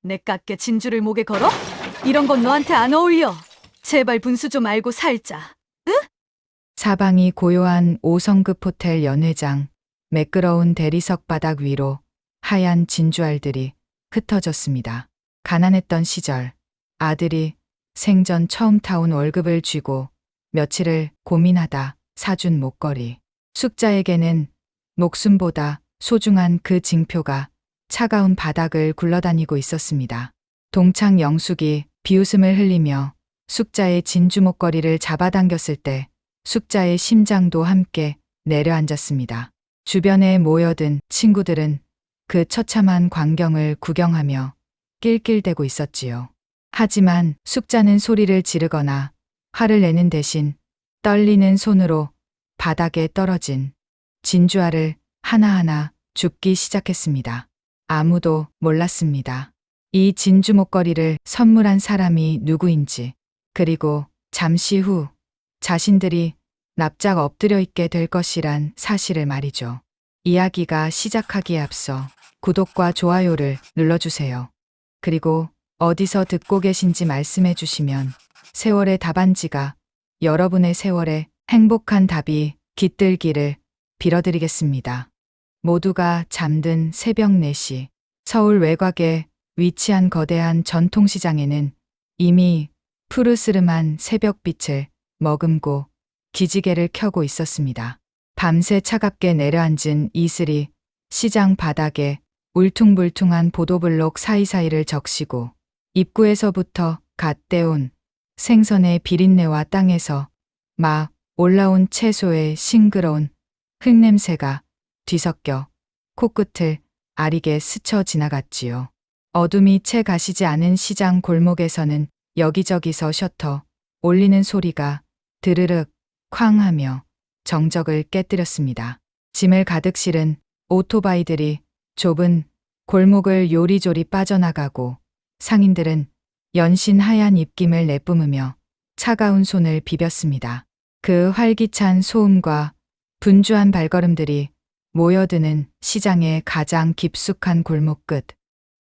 내 깎게 진주를 목에 걸어? 이런 건 너한테 안 어울려. 제발 분수 좀 알고 살자. 사방이 고요한 5성급 호텔 연회장, 매끄러운 대리석 바닥 위로 하얀 진주알들이 흩어졌습니다. 가난했던 시절 아들이 생전 처음 타온 월급을 쥐고 며칠을 고민하다 사준 목걸이. 숙자에게는 목숨보다 소중한 그 징표가 차가운 바닥을 굴러다니고 있었습니다. 동창 영숙이 비웃음을 흘리며 숙자의 진주 목걸이를 잡아당겼을 때 숙자의 심장도 함께 내려앉았습니다. 주변에 모여든 친구들은 그 처참한 광경을 구경하며 낄낄대고 있었지요. 하지만 숙자는 소리를 지르거나 화를 내는 대신 떨리는 손으로 바닥에 떨어진 진주알을 하나하나 줍기 시작했습니다. 아무도 몰랐습니다. 이 진주 목걸이를 선물한 사람이 누구인지, 그리고 잠시 후 자신들이 납작 엎드려 있게 될 것이란 사실을 말이죠. 이야기가 시작하기에 앞서 구독과 좋아요를 눌러주세요. 그리고 어디서 듣고 계신지 말씀해 주시면 세월의 답안지가 여러분의 세월에 행복한 답이 깃들기를 빌어드리겠습니다. 모두가 잠든 새벽 4시, 서울 외곽에 위치한 거대한 전통시장에는 이미 푸르스름한 새벽빛을 머금고 기지개를 켜고 있었습니다. 밤새 차갑게 내려앉은 이슬이 시장 바닥에 울퉁불퉁한 보도블록 사이사이를 적시고 입구에서부터 갓 떼온 생선의 비린내와 땅에서 막 올라온 채소의 싱그러운 흙냄새가 뒤섞여 코끝을 아리게 스쳐 지나갔지요. 어둠이 채 가시지 않은 시장 골목에서는 여기저기서 셔터 올리는 소리가 드르륵 쾅 하며 정적을 깨뜨렸습니다. 짐을 가득 실은 오토바이들이 좁은 골목을 요리조리 빠져나가고 상인들은 연신 하얀 입김을 내뿜으며 차가운 손을 비볐습니다. 그 활기찬 소음과 분주한 발걸음들이 모여드는 시장의 가장 깊숙한 골목 끝,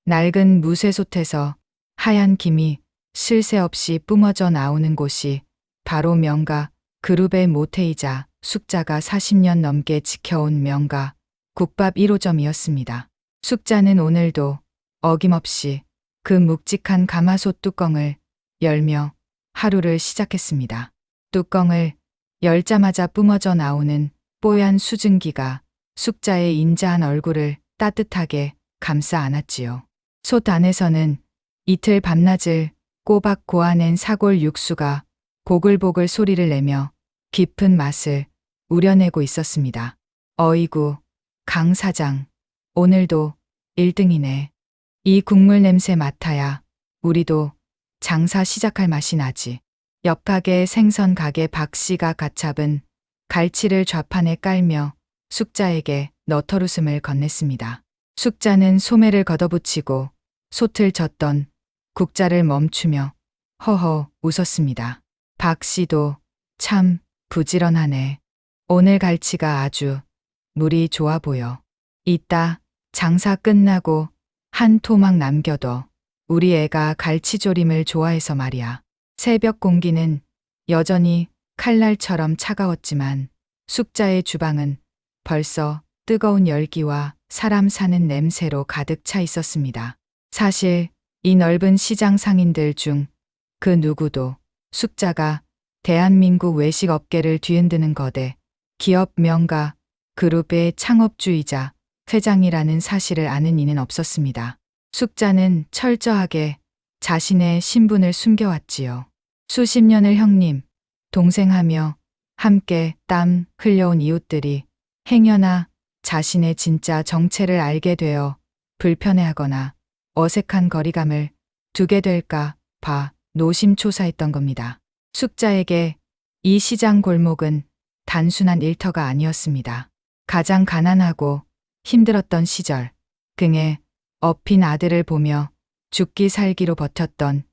낡은 무쇠솥에서 하얀 김이 쉴 새 없이 뿜어져 나오는 곳이 바로 명가 그룹의 모태이자 숙자가 40년 넘게 지켜온 명가 국밥 1호점이었습니다. 숙자는 오늘도 어김없이 그 묵직한 가마솥 뚜껑을 열며 하루를 시작했습니다. 뚜껑을 열자마자 뿜어져 나오는 뽀얀 수증기가 숙자의 인자한 얼굴을 따뜻하게 감싸 안았지요. 솥 안에서는 이틀 밤낮을 꼬박 고아낸 사골 육수가 보글보글 소리를 내며 깊은 맛을 우려내고 있었습니다. 어이구, 강 사장, 오늘도 1등이네. 이 국물 냄새 맡아야 우리도 장사 시작할 맛이 나지. 옆 가게 생선 가게 박 씨가 갓 잡은 갈치를 좌판에 깔며 숙자에게 너털웃음을 건넸습니다. 숙자는 소매를 걷어붙이고 솥을 젓던 국자를 멈추며 허허 웃었습니다. 박 씨도 참 부지런하네. 오늘 갈치가 아주 물이 좋아 보여. 이따 장사 끝나고 한 토막 남겨둬. 우리 애가 갈치조림을 좋아해서 말이야. 새벽 공기는 여전히 칼날처럼 차가웠지만 숙자의 주방은 벌써 뜨거운 열기와 사람 사는 냄새로 가득 차 있었습니다. 사실 이 넓은 시장 상인들 중 그 누구도 숙자가 대한민국 외식 업계를 뒤흔드는 거대 기업 명가 그룹의 창업주이자 회장이라는 사실을 아는 이는 없었습니다. 숙자는 철저하게 자신의 신분을 숨겨왔지요. 수십 년을 형님, 동생하며 함께 땀 흘려온 이웃들이 행여나 자신의 진짜 정체를 알게 되어 불편해하거나 어색한 거리감을 두게 될까 봐 노심초사했던 겁니다. 숙자에게 이 시장 골목은 단순한 일터가 아니었습니다. 가장 가난하고 힘들었던 시절, 등에 업힌 아들을 보며 죽기 살기로 버텼던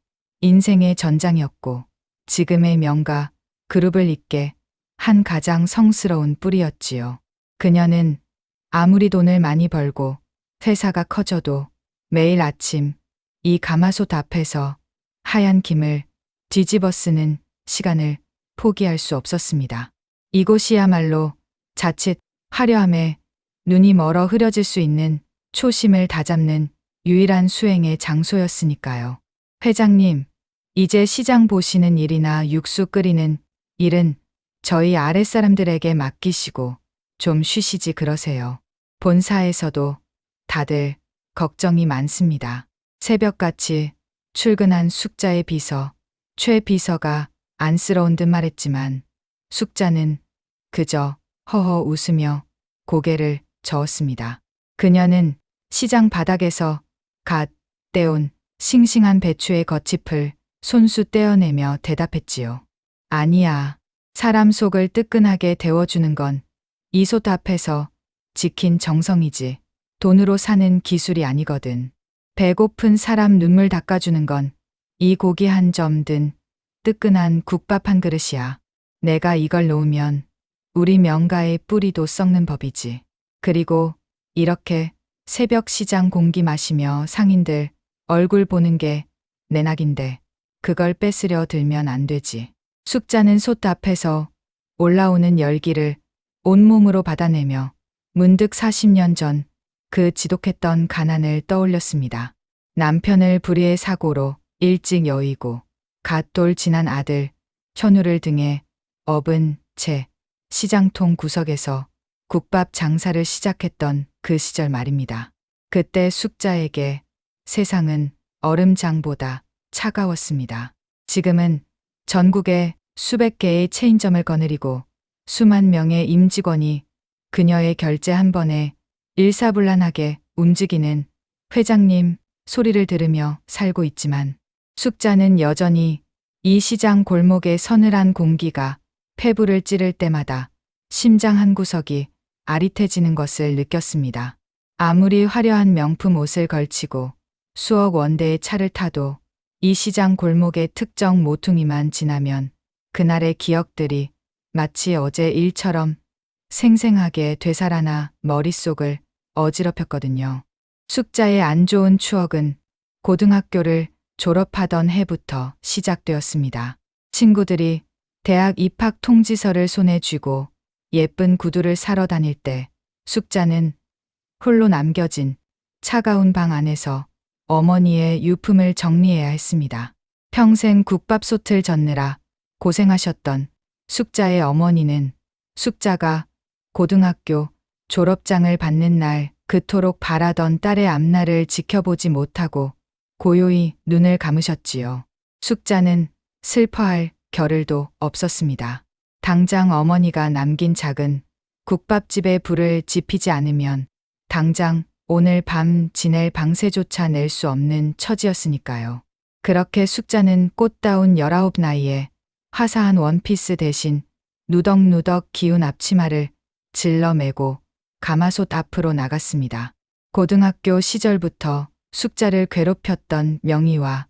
인생의 전장이었고 지금의 명가 그룹을 잇게 한 가장 성스러운 뿌리였지요. 그녀는 아무리 돈을 많이 벌고 회사가 커져도 매일 아침 이 가마솥 앞에서 하얀 김을 뒤집어 쓰는 시간을 포기할 수 없었습니다. 이곳이야말로 자칫 화려함에 눈이 멀어 흐려질 수 있는 초심을 다잡는 유일한 수행의 장소였으니까요. 회장님, 이제 시장 보시는 일이나 육수 끓이는 일은 저희 아랫사람들에게 맡기시고 좀 쉬시지 그러세요. 본사에서도 다들 걱정이 많습니다. 새벽같이 출근한 숙자의 비서, 최 비서가 안쓰러운 듯 말했지만 숙자는 그저 허허 웃으며 고개를 저었습니다. 그녀는 시장 바닥에서 갓 떼온 싱싱한 배추의 겉잎을 손수 떼어내며 대답했지요. 아니야. 사람 속을 뜨끈하게 데워주는 건 이 솥 앞에서 지킨 정성이지 돈으로 사는 기술이 아니거든. 배고픈 사람 눈물 닦아주는 건 이 고기 한 점 든 뜨끈한 국밥 한 그릇이야. 내가 이걸 놓으면 우리 명가의 뿌리도 썩는 법이지. 그리고 이렇게 새벽 시장 공기 마시며 상인들 얼굴 보는 게 내 낙인데 그걸 뺏으려 들면 안 되지. 숙자는 솥 앞에서 올라오는 열기를 온몸으로 받아내며 문득 40년 전 그 지독했던 가난을 떠올렸습니다. 남편을 불의의 사고로 일찍 여의고 갓돌 지난 아들 현우를 등에 업은 채 시장통 구석에서 국밥 장사를 시작했던 그 시절 말입니다. 그때 숙자에게 세상은 얼음장보다 차가웠습니다. 지금은 전국에 수백 개의 체인점을 거느리고 수만 명의 임직원이 그녀의 결제 한 번에 일사불란하게 움직이는 회장님 소리를 들으며 살고 있지만 숙자는 여전히 이 시장 골목의 서늘한 공기가 폐부를 찌를 때마다 심장 한 구석이 아릿해지는 것을 느꼈습니다. 아무리 화려한 명품 옷을 걸치고 수억 원대의 차를 타도 이 시장 골목의 특정 모퉁이만 지나면 그날의 기억들이 마치 어제 일처럼 생생하게 되살아나 머릿속을 어지럽혔거든요. 숙자의 안 좋은 추억은 고등학교를 졸업하던 해부터 시작되었습니다. 친구들이 대학 입학 통지서를 손에 쥐고 예쁜 구두를 사러 다닐 때 숙자는 홀로 남겨진 차가운 방 안에서 어머니의 유품을 정리해야 했습니다. 평생 국밥솥을 젓느라 고생하셨던 숙자의 어머니는 숙자가 고등학교 졸업장을 받는 날 그토록 바라던 딸의 앞날을 지켜보지 못하고 고요히 눈을 감으셨지요. 숙자는 슬퍼할 겨를도 없었습니다. 당장 어머니가 남긴 작은 국밥집에 불을 지피지 않으면 당장 오늘 밤 지낼 방세조차 낼 수 없는 처지였으니까요. 그렇게 숙자는 꽃다운 19 나이에 화사한 원피스 대신 누덕누덕 기운 앞치마를 질러매고 가마솥 앞으로 나갔습니다. 고등학교 시절부터 숙자를 괴롭혔던 명희와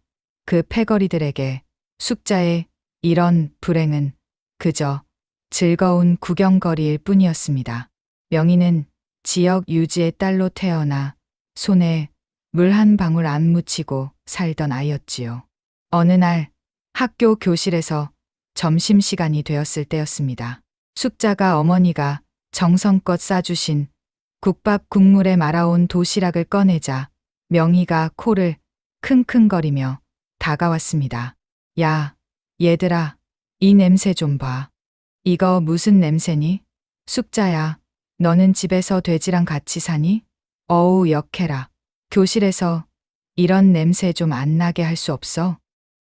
그 패거리들에게 숙자의 이런 불행은 그저 즐거운 구경거리일 뿐이었습니다. 명희는 지역 유지의 딸로 태어나 손에 물 한 방울 안 묻히고 살던 아이였지요. 어느 날 학교 교실에서 점심시간이 되었을 때였습니다. 숙자가 어머니가 정성껏 싸주신 국밥 국물에 말아온 도시락을 꺼내자 명희가 코를 킁킁거리며 다가왔습니다. 야, 얘들아, 이 냄새 좀 봐. 이거 무슨 냄새니? 숙자야, 너는 집에서 돼지랑 같이 사니? 어우, 역해라. 교실에서 이런 냄새 좀 안 나게 할 수 없어?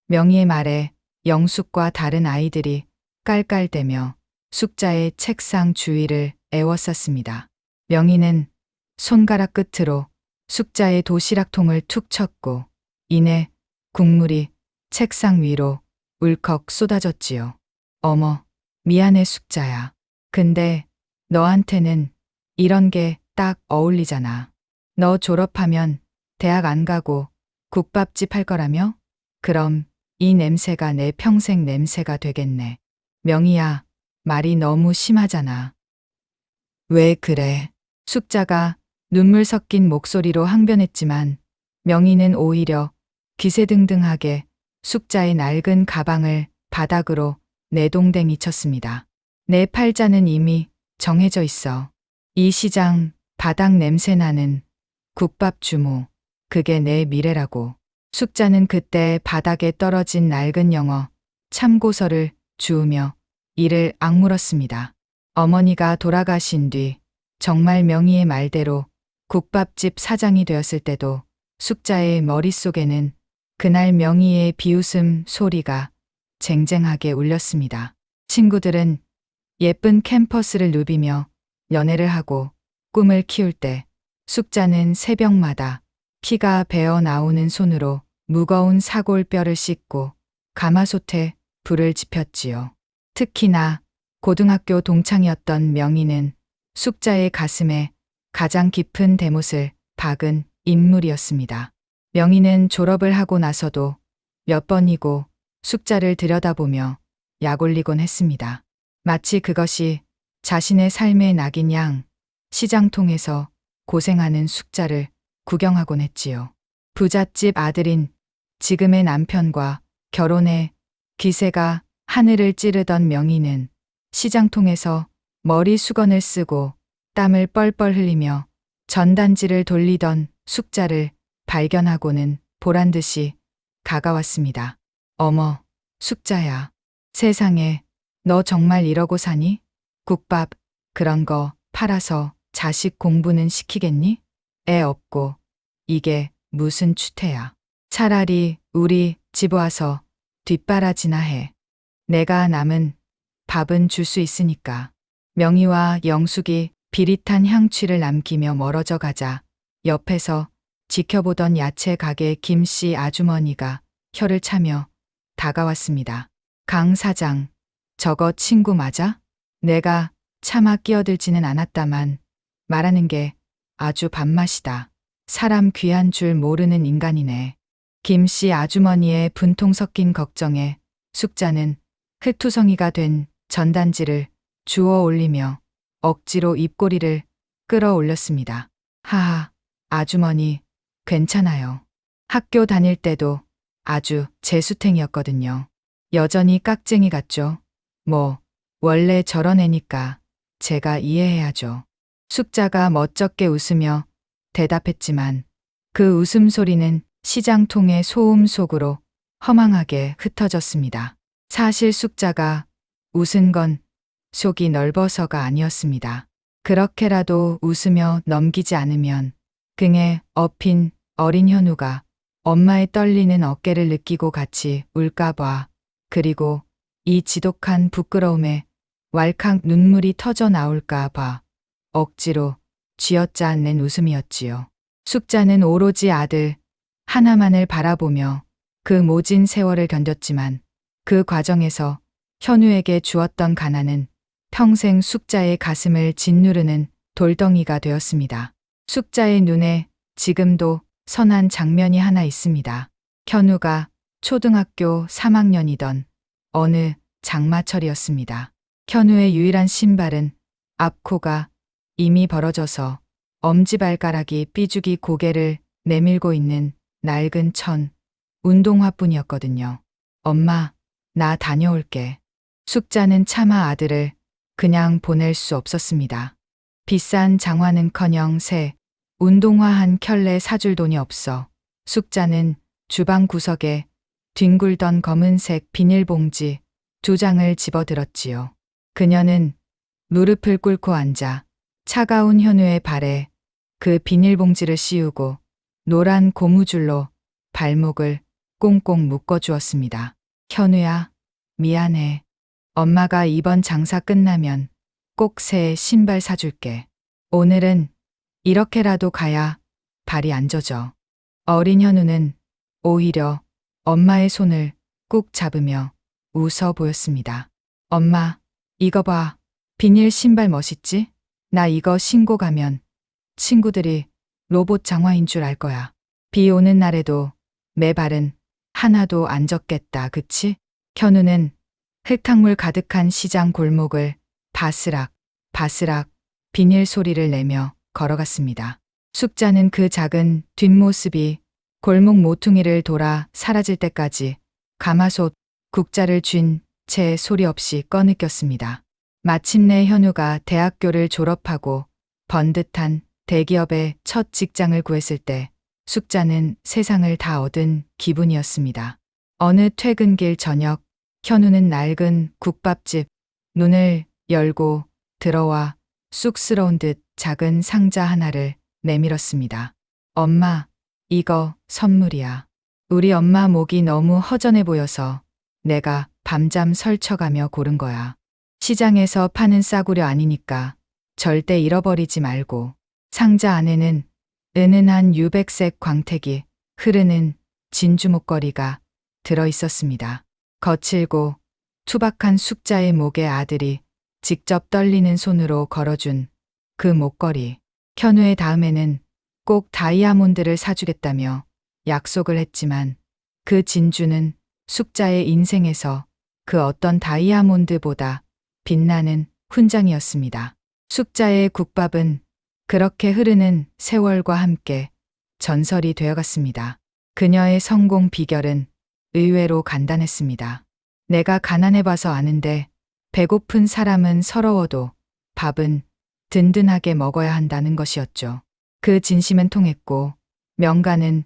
명희의 말에 영숙과 다른 아이들이 깔깔대며 숙자의 책상 주위를 에워쌌습니다. 명희는 손가락 끝으로 숙자의 도시락통을 툭 쳤고 이내 국물이 책상 위로 울컥 쏟아졌지요. 어머, 미안해 숙자야. 근데 너한테는 이런 게 딱 어울리잖아. 너 졸업하면 대학 안 가고 국밥집 할 거라며? 그럼 이 냄새가 내 평생 냄새가 되겠네. 명희야, 말이 너무 심하잖아. 왜 그래? 숙자가 눈물 섞인 목소리로 항변했지만 명희는 오히려 기세등등하게 숙자의 낡은 가방을 바닥으로 내동댕이 쳤습니다. 내 팔자는 이미 정해져 있어. 이 시장 바닥 냄새 나는 국밥 주모. 그게 내 미래라고. 숙자는 그때 바닥에 떨어진 낡은 영어 참고서를 주우며 이를 악물었습니다. 어머니가 돌아가신 뒤 정말 명희의 말대로 국밥집 사장이 되었을 때도 숙자의 머릿속에는 그날 명희의 비웃음 소리가 쟁쟁하게 울렸습니다. 친구들은 예쁜 캠퍼스를 누비며 연애를 하고 꿈을 키울 때 숙자는 새벽마다 피가 배어 나오는 손으로 무거운 사골뼈를 씻고 가마솥에 불을 지폈지요. 특히나 고등학교 동창이었던 명희는 숙자의 가슴에 가장 깊은 대못을 박은 인물이었습니다. 명희는 졸업을 하고 나서도 몇 번이고 숙자를 들여다보며 약 올리곤 했습니다. 마치 그것이 자신의 삶의 낙인 양 시장통에서 고생하는 숙자를 구경하곤 했지요. 부잣집 아들인 지금의 남편과 결혼해 기세가 하늘을 찌르던 명희는 시장통에서 머리 수건을 쓰고 땀을 뻘뻘 흘리며 전단지를 돌리던 숙자를 발견하고는 보란듯이 다가왔습니다. 어머, 숙자야. 세상에, 너 정말 이러고 사니? 국밥, 그런 거 팔아서 자식 공부는 시키겠니? 애 없고, 이게 무슨 추태야. 차라리 우리 집 와서 뒷바라지나 해. 내가 남은 밥은 줄 수 있으니까. 명희와 영숙이 비릿한 향취를 남기며 멀어져 가자 옆에서 지켜보던 야채 가게 김씨 아주머니가 혀를 차며 다가왔습니다. 강 사장, 저거 친구 맞아? 내가 차마 끼어들지는 않았다만 말하는 게 아주 밥맛이다. 사람 귀한 줄 모르는 인간이네. 김씨 아주머니의 분통 섞인 걱정에 숙자는 흙투성이가 된 전단지를 주워 올리며 억지로 입꼬리를 끌어올렸습니다. 하하, 아주머니, 괜찮아요. 학교 다닐 때도 아주 재수탱이었거든요. 여전히 깍쟁이 같죠? 뭐, 원래 저런 애니까 제가 이해해야죠. 숙자가 멋쩍게 웃으며 대답했지만 그 웃음소리는 시장통의 소음 속으로 허망하게 흩어졌습니다. 사실 숙자가 웃은 건 속이 넓어서가 아니었습니다. 그렇게라도 웃으며 넘기지 않으면 등에 업힌 어린 현우가 엄마의 떨리는 어깨를 느끼고 같이 울까봐, 그리고 이 지독한 부끄러움에 왈칵 눈물이 터져 나올까봐 억지로 쥐어짜낸 웃음이었지요. 숙자는 오로지 아들 하나만을 바라보며 그 모진 세월을 견뎠지만 그 과정에서 현우에게 주었던 가난은 평생 숙자의 가슴을 짓누르는 돌덩이가 되었습니다. 숙자의 눈에 지금도 선한 장면이 하나 있습니다. 현우가 초등학교 3학년이던 어느 장마철이었습니다. 현우의 유일한 신발은 앞코가 이미 벌어져서 엄지발가락이 삐죽이 고개를 내밀고 있는 낡은 천 운동화뿐이었거든요. 엄마, 나 다녀올게. 숙자는 차마 아들을 그냥 보낼 수 없었습니다. 비싼 장화는커녕 새 운동화 한 켤레 사줄 돈이 없어 숙자는 주방 구석에 뒹굴던 검은색 비닐봉지 2장을 집어들었지요. 그녀는 무릎을 꿇고 앉아 차가운 현우의 발에 그 비닐봉지를 씌우고 노란 고무줄로 발목을 꽁꽁 묶어주었습니다. 현우야, 미안해. 엄마가 이번 장사 끝나면 꼭 새 신발 사줄게. 오늘은 이렇게라도 가야 발이 안 젖어. 어린 현우는 오히려 엄마의 손을 꾹 잡으며 웃어 보였습니다. 엄마, 이거 봐. 비닐 신발 멋있지? 나 이거 신고 가면 친구들이 로봇 장화인 줄 알 거야. 비 오는 날에도 내 발은 하나도 안 젖겠다, 그치? 현우는 흙탕물 가득한 시장 골목을 바스락 바스락 비닐 소리를 내며 걸어갔습니다. 숙자는 그 작은 뒷모습이 골목 모퉁이를 돌아 사라질 때까지 가마솥 국자를 쥔 채 소리 없이 꺼느꼈습니다. 마침내 현우가 대학교를 졸업하고 번듯한 대기업의 첫 직장을 구했을 때 숙자는 세상을 다 얻은 기분이었습니다. 어느 퇴근길 저녁, 현우는 낡은 국밥집 문을 열고 들어와 쑥스러운 듯 작은 상자 하나를 내밀었습니다. 엄마, 이거 선물이야. 우리 엄마 목이 너무 허전해 보여서 내가 밤잠 설쳐가며 고른 거야. 시장에서 파는 싸구려 아니니까 절대 잃어버리지 말고. 상자 안에는 은은한 유백색 광택이 흐르는 진주 목걸이가 들어 있었습니다. 거칠고 투박한 숙자의 목에 아들이 직접 떨리는 손으로 걸어준 그 목걸이. 현우의 다음에는 꼭 다이아몬드를 사주겠다며 약속을 했지만 그 진주는 숙자의 인생에서 그 어떤 다이아몬드보다 빛나는 훈장이었습니다. 숙자의 국밥은 그렇게 흐르는 세월과 함께 전설이 되어갔습니다. 그녀의 성공 비결은 의외로 간단했습니다. 내가 가난해봐서 아는데 배고픈 사람은 서러워도 밥은 든든하게 먹어야 한다는 것이었죠. 그 진심은 통했고 명가는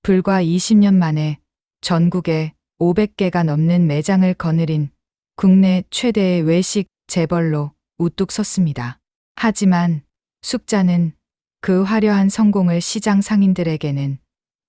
불과 20년 만에 전국에 500개가 넘는 매장을 거느린 국내 최대의 외식 재벌로 우뚝 섰습니다. 하지만 숙자는 그 화려한 성공을 시장 상인들에게는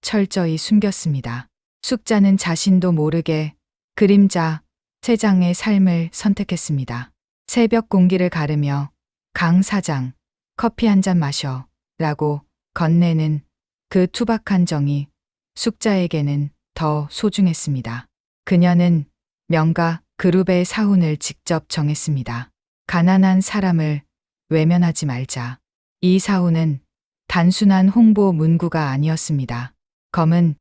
철저히 숨겼습니다. 숙자는 자신도 모르게 그림자 세 장의 삶을 선택했습니다. 새벽 공기를 가르며 강 사장, 커피 한 잔 마셔 라고 건네는 그 투박한 정이 숙자에게는 더 소중했습니다. 그녀는 명가 그룹의 사훈을 직접 정했습니다. 가난한 사람을 외면하지 말자. 이 사훈은 단순한 홍보 문구가 아니었습니다. 검은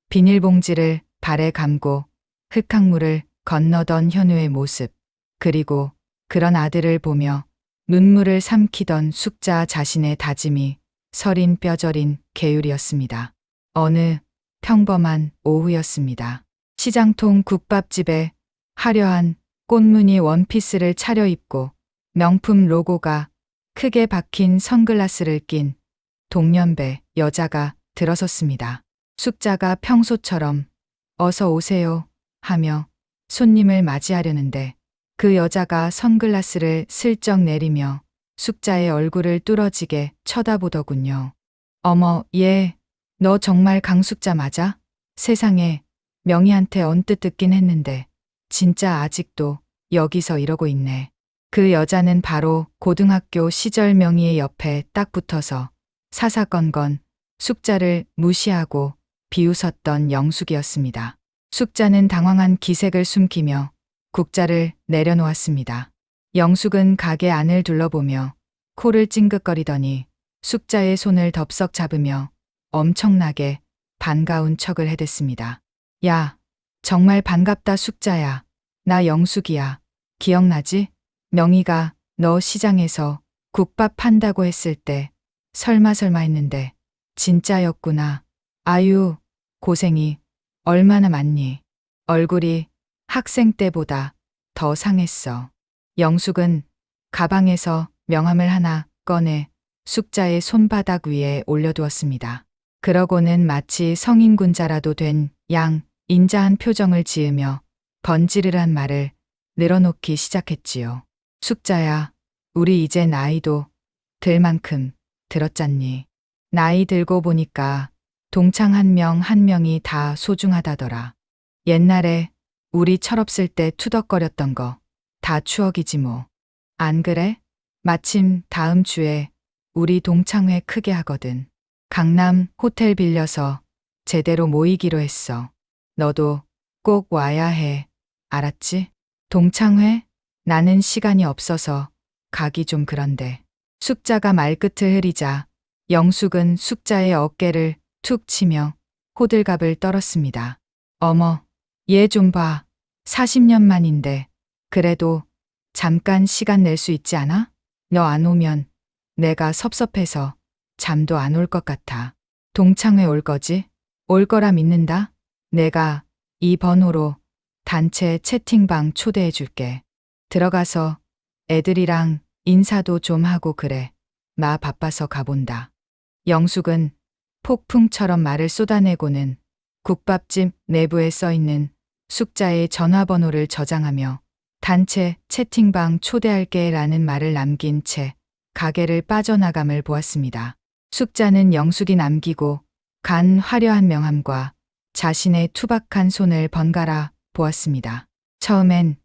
비닐봉지를 발에 감고 흙탕물을 건너던 현우의 모습, 그리고 그런 아들을 보며 눈물을 삼키던 숙자 자신의 다짐이 서린 뼈저린 계율이었습니다. 어느 평범한 오후였습니다. 시장통 국밥집에 화려한 꽃무늬 원피스를 차려입고 명품 로고가 크게 박힌 선글라스를 낀 동년배 여자가 들어섰습니다. 숙자가 평소처럼 어서 오세요 하며 손님을 맞이하려는데 그 여자가 선글라스를 슬쩍 내리며 숙자의 얼굴을 뚫어지게 쳐다보더군요. 어머, 얘, 너 정말 강숙자 맞아? 세상에, 명희한테 언뜻 듣긴 했는데 진짜 아직도 여기서 이러고 있네. 그 여자는 바로 고등학교 시절 명희의 옆에 딱 붙어서 사사건건 숙자를 무시하고 비웃었던 영숙이었습니다. 숙자는 당황한 기색을 숨기며 국자를 내려놓았습니다. 영숙은 가게 안을 둘러보며 코를 찡긋거리더니 숙자의 손을 덥석 잡으며 엄청나게 반가운 척을 해댔습니다. 야, 정말 반갑다 숙자야. 나 영숙이야. 기억나지? 명희가 너 시장에서 국밥 판다고 했을 때 설마 했는데 진짜였구나. 아유, 고생이 얼마나 많니. 얼굴이 학생 때보다 더 상했어. 영숙은 가방에서 명함을 하나 꺼내 숙자의 손바닥 위에 올려두었습니다. 그러고는 마치 성인군자라도 된 양 인자한 표정을 지으며 번지르르한 말을 늘어놓기 시작했지요. 숙자야, 우리 이제 나이도 들 만큼 들었잖니. 나이 들고 보니까 동창 한 명 한 명이 다 소중하다더라. 옛날에 우리 철없을 때 투덕거렸던 거 다 추억이지 뭐. 안 그래? 마침 다음 주에 우리 동창회 크게 하거든. 강남 호텔 빌려서 제대로 모이기로 했어. 너도 꼭 와야 해. 알았지? 동창회? 나는 시간이 없어서 가기 좀 그런데. 숙자가 말끝을 흐리자 영숙은 숙자의 어깨를 툭 치며 호들갑을 떨었습니다. 어머, 얘 좀 봐. 40년 만인데 그래도 잠깐 시간 낼 수 있지 않아? 너 안 오면 내가 섭섭해서 잠도 안 올 것 같아. 동창회 올 거지? 올 거라 믿는다. 내가 이 번호로 단체 채팅방 초대해 줄게. 들어가서 애들이랑 인사도 좀 하고 그래. 나 바빠서 가본다. 영숙은 폭풍처럼 말을 쏟아내고는 국밥집 내부에 써 있는 숙자의 전화번호를 저장하며 단체 채팅방 초대할게 라는 말을 남긴 채 가게를 빠져나감을 보았습니다. 숙자는 영숙이 남기고 간 화려한 명함과 자신의 투박한 손을 번갈아 보았습니다. 처음엔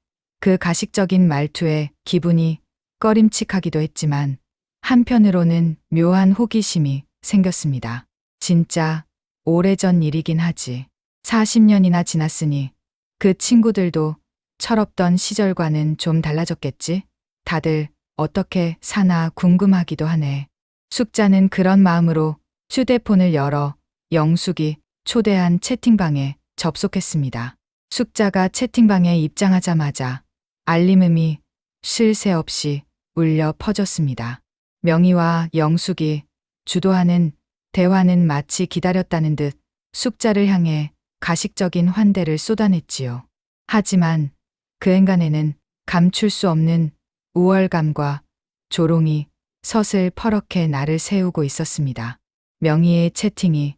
그 가식적인 말투에 기분이 꺼림칙하기도 했지만 한편으로는 묘한 호기심이 생겼습니다. 진짜 오래전 일이긴 하지. 40년이나 지났으니 그 친구들도 철없던 시절과는 좀 달라졌겠지? 다들 어떻게 사나 궁금하기도 하네. 숙자는 그런 마음으로 휴대폰을 열어 영숙이 초대한 채팅방에 접속했습니다. 숙자가 채팅방에 입장하자마자 알림음이 쉴 새 없이 울려 퍼졌습니다. 명희와 영숙이 주도하는 대화는 마치 기다렸다는 듯 숙자를 향해 가식적인 환대를 쏟아냈지요. 하지만 그 행간에는 감출 수 없는 우월감과 조롱이 서슬 퍼렇게 나를 세우고 있었습니다. 명희의 채팅이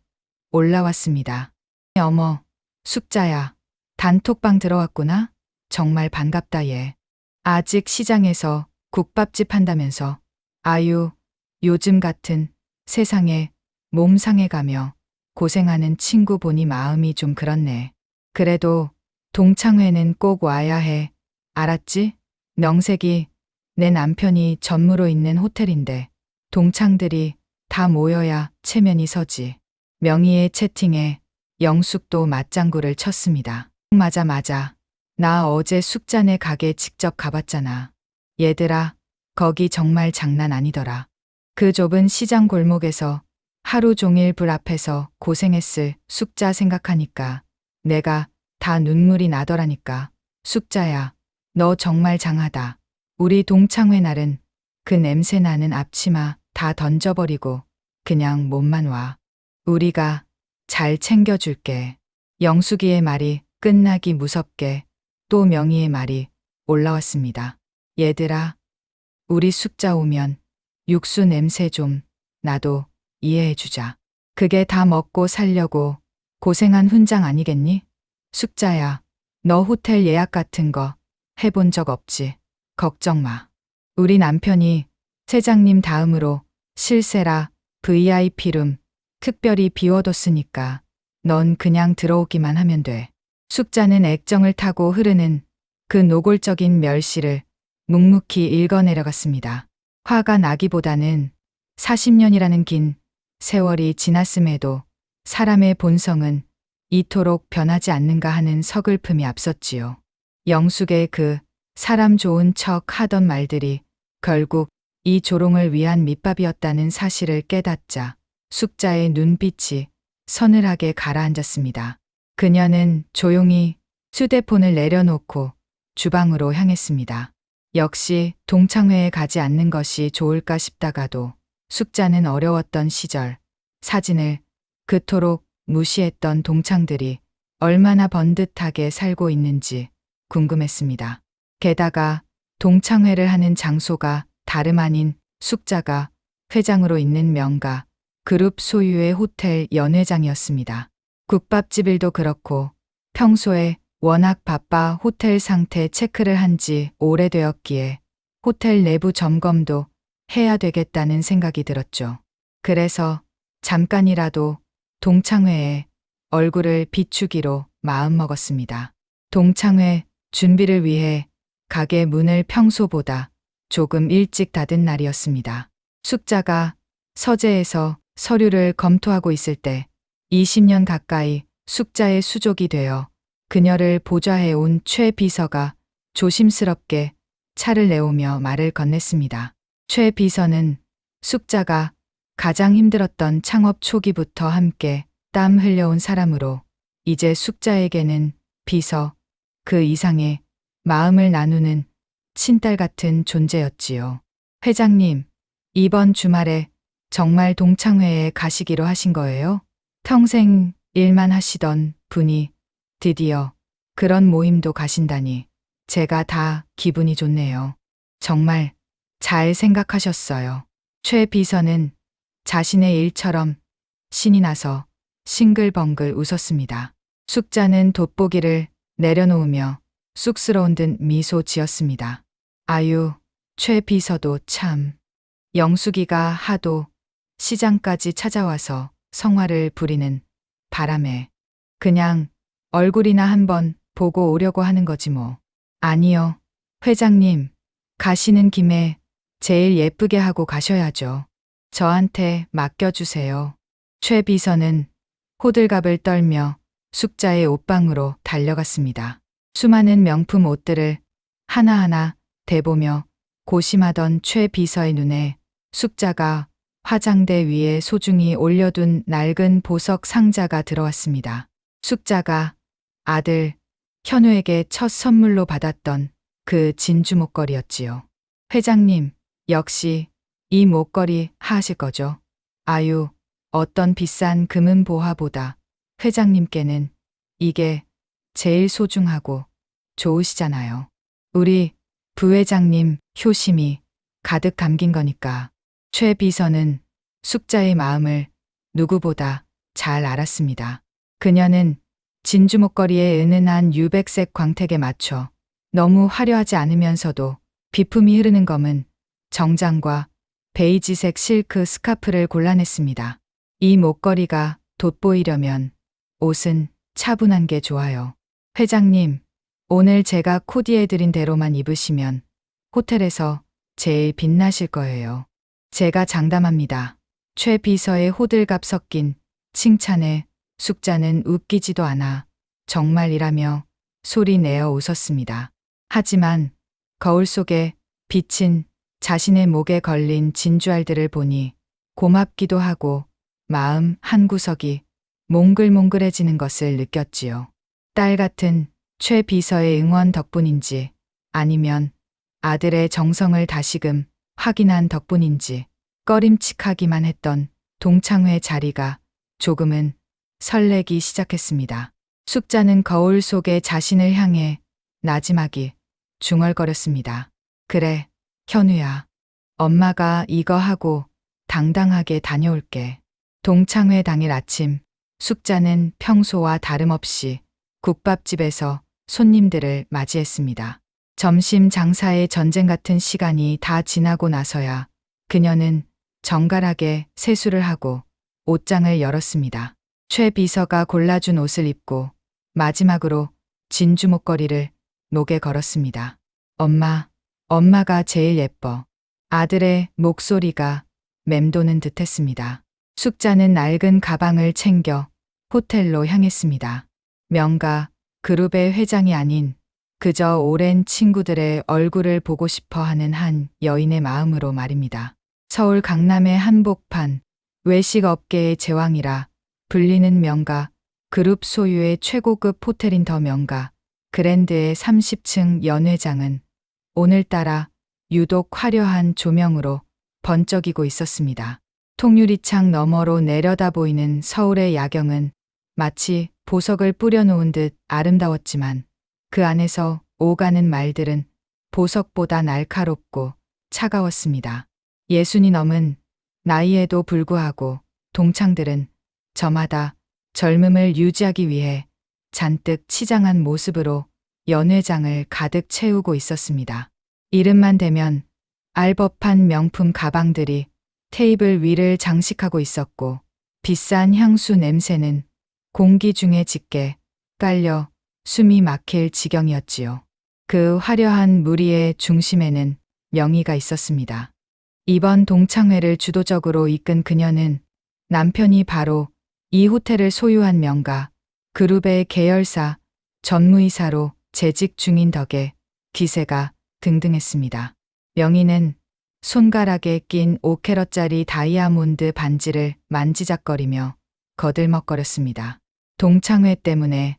올라왔습니다. 어머, 숙자야. 단톡방 들어왔구나? 정말 반갑다 얘. 아직 시장에서 국밥집 한다면서. 아유, 요즘 같은 세상에 몸 상해가며 고생하는 친구 보니 마음이 좀 그렇네. 그래도 동창회는 꼭 와야 해. 알았지? 명색이 내 남편이 전무로 있는 호텔인데 동창들이 다 모여야 체면이 서지. 명희의 채팅에 영숙도 맞장구를 쳤습니다. 맞아. 나 어제 숙자네 가게 직접 가봤잖아. 얘들아, 거기 정말 장난 아니더라. 그 좁은 시장 골목에서 하루 종일 불 앞에서 고생했을 숙자 생각하니까 내가 다 눈물이 나더라니까. 숙자야, 너 정말 장하다. 우리 동창회 날은 그 냄새 나는 앞치마 다 던져버리고 그냥 몸만 와. 우리가 잘 챙겨줄게. 영숙이의 말이 끝나기 무섭게 또 명희의 말이 올라왔습니다. 얘들아, 우리 숙자 오면 육수 냄새 좀 나도 이해해주자. 그게 다 먹고 살려고 고생한 훈장 아니겠니? 숙자야, 너 호텔 예약 같은 거 해본 적 없지? 걱정 마. 우리 남편이 세장님 다음으로 실세라 VIP룸 특별히 비워뒀으니까 넌 그냥 들어오기만 하면 돼. 숙자는 액정을 타고 흐르는 그 노골적인 멸시를 묵묵히 읽어내려갔습니다. 화가 나기보다는 40년이라는 긴 세월이 지났음에도 사람의 본성은 이토록 변하지 않는가 하는 서글픔이 앞섰지요. 영숙의 그 사람 좋은 척 하던 말들이 결국 이 조롱을 위한 밑밥이었다는 사실을 깨닫자 숙자의 눈빛이 서늘하게 가라앉았습니다. 그녀는 조용히 휴대폰을 내려놓고 주방으로 향했습니다. 역시 동창회에 가지 않는 것이 좋을까 싶다가도 숙자는 어려웠던 시절 사진을 그토록 무시했던 동창들이 얼마나 번듯하게 살고 있는지 궁금했습니다. 게다가 동창회를 하는 장소가 다름 아닌 숙자가 회장으로 있는 명가 그룹 소유의 호텔 연회장이었습니다. 국밥집 일도 그렇고 평소에 워낙 바빠 호텔 상태 체크를 한 지 오래되었기에 호텔 내부 점검도 해야 되겠다는 생각이 들었죠. 그래서 잠깐이라도 동창회에 얼굴을 비추기로 마음먹었습니다. 동창회 준비를 위해 가게 문을 평소보다 조금 일찍 닫은 날이었습니다. 숙자가 서재에서 서류를 검토하고 있을 때 20년 가까이 숙자의 수족이 되어 그녀를 보좌해온 최 비서가 조심스럽게 차를 내오며 말을 건넸습니다. 최 비서는 숙자가 가장 힘들었던 창업 초기부터 함께 땀 흘려온 사람으로 이제 숙자에게는 비서 그 이상의 마음을 나누는 친딸 같은 존재였지요. 회장님, 이번 주말에 정말 동창회에 가시기로 하신 거예요? 평생 일만 하시던 분이 드디어 그런 모임도 가신다니 제가 다 기분이 좋네요. 정말 잘 생각하셨어요. 최 비서는 자신의 일처럼 신이 나서 싱글벙글 웃었습니다. 숙자는 돋보기를 내려놓으며 쑥스러운 듯 미소 지었습니다. 아유, 최 비서도 참. 영숙이가 하도 시장까지 찾아와서 성화를 부리는 바람에 그냥 얼굴이나 한번 보고 오려고 하는 거지 뭐. 아니요, 회장님, 가시는 김에 제일 예쁘게 하고 가셔야죠. 저한테 맡겨주세요. 최 비서는 호들갑을 떨며 숙자의 옷방으로 달려갔습니다. 수많은 명품 옷들을 하나하나 대보며 고심하던 최 비서의 눈에 숙자가 화장대 위에 소중히 올려둔 낡은 보석 상자가 들어왔습니다. 숙자가 아들 현우에게 첫 선물로 받았던 그 진주 목걸이였지요. 회장님, 역시 이 목걸이 하실 거죠? 아유, 어떤 비싼 금은 보화보다 회장님께는 이게 제일 소중하고 좋으시잖아요. 우리 부회장님 효심이 가득 담긴 거니까. 최 비서는 숙자의 마음을 누구보다 잘 알았습니다. 그녀는 진주 목걸이의 은은한 유백색 광택에 맞춰 너무 화려하지 않으면서도 비품이 흐르는 검은 정장과 베이지색 실크 스카프를 골라냈습니다. 이 목걸이가 돋보이려면 옷은 차분한 게 좋아요. 회장님, 오늘 제가 코디해드린 대로만 입으시면 호텔에서 제일 빛나실 거예요. 제가 장담합니다. 최 비서의 호들갑 섞인 칭찬에 숙자는 웃기지도 않아 정말이라며 소리 내어 웃었습니다. 하지만 거울 속에 비친 자신의 목에 걸린 진주알들을 보니 고맙기도 하고 마음 한구석이 몽글몽글해지는 것을 느꼈지요. 딸 같은 최 비서의 응원 덕분인지 아니면 아들의 정성을 다시금 확인한 덕분인지 꺼림칙하기만 했던 동창회 자리가 조금은 설레기 시작했습니다. 숙자는 거울 속에 자신을 향해 나지막이 중얼거렸습니다. 그래, 현우야. 엄마가 이거 하고 당당하게 다녀올게. 동창회 당일 아침, 숙자는 평소와 다름없이 국밥집에서 손님들을 맞이했습니다. 점심 장사의 전쟁 같은 시간이 다 지나고 나서야 그녀는 정갈하게 세수를 하고 옷장을 열었습니다. 최 비서가 골라준 옷을 입고 마지막으로 진주 목걸이를 목에 걸었습니다. 엄마가 제일 예뻐. 아들의 목소리가 맴도는 듯했습니다. 숙자는 낡은 가방을 챙겨 호텔로 향했습니다. 명가 그룹의 회장이 아닌 그저 오랜 친구들의 얼굴을 보고 싶어 하는 한 여인의 마음으로 말입니다. 서울 강남의 한복판, 외식업계의 제왕이라 불리는 명가, 그룹 소유의 최고급 호텔인 더 명가, 그랜드의 30층 연회장은 오늘따라 유독 화려한 조명으로 번쩍이고 있었습니다. 통유리창 너머로 내려다 보이는 서울의 야경은 마치 보석을 뿌려놓은 듯 아름다웠지만 그 안에서 오가는 말들은 보석보다 날카롭고 차가웠습니다. 60이 넘은 나이에도 불구하고 동창들은 저마다 젊음을 유지하기 위해 잔뜩 치장한 모습으로 연회장을 가득 채우고 있었습니다. 이름만 대면 알 법한 명품 가방들이 테이블 위를 장식하고 있었고 비싼 향수 냄새는 공기 중에 짙게 깔려 숨이 막힐 지경이었지요. 그 화려한 무리의 중심에는 명희가 있었습니다. 이번 동창회를 주도적으로 이끈 그녀는 남편이 바로 이 호텔을 소유한 명가, 그룹의 계열사 전무이사로 재직 중인 덕에 기세가 등등했습니다. 명희는 손가락에 낀 5캐럿짜리 다이아몬드 반지를 만지작거리며 거들먹거렸습니다. 동창회 때문에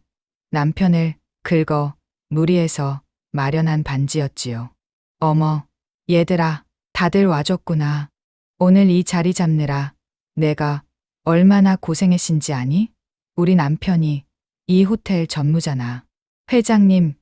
남편을 긁어 무리해서 마련한 반지였지요. 어머, 얘들아, 다들 와줬구나. 오늘 이 자리 잡느라 내가 얼마나 고생했신지 아니? 우리 남편이 이 호텔 전무잖아. 회장님,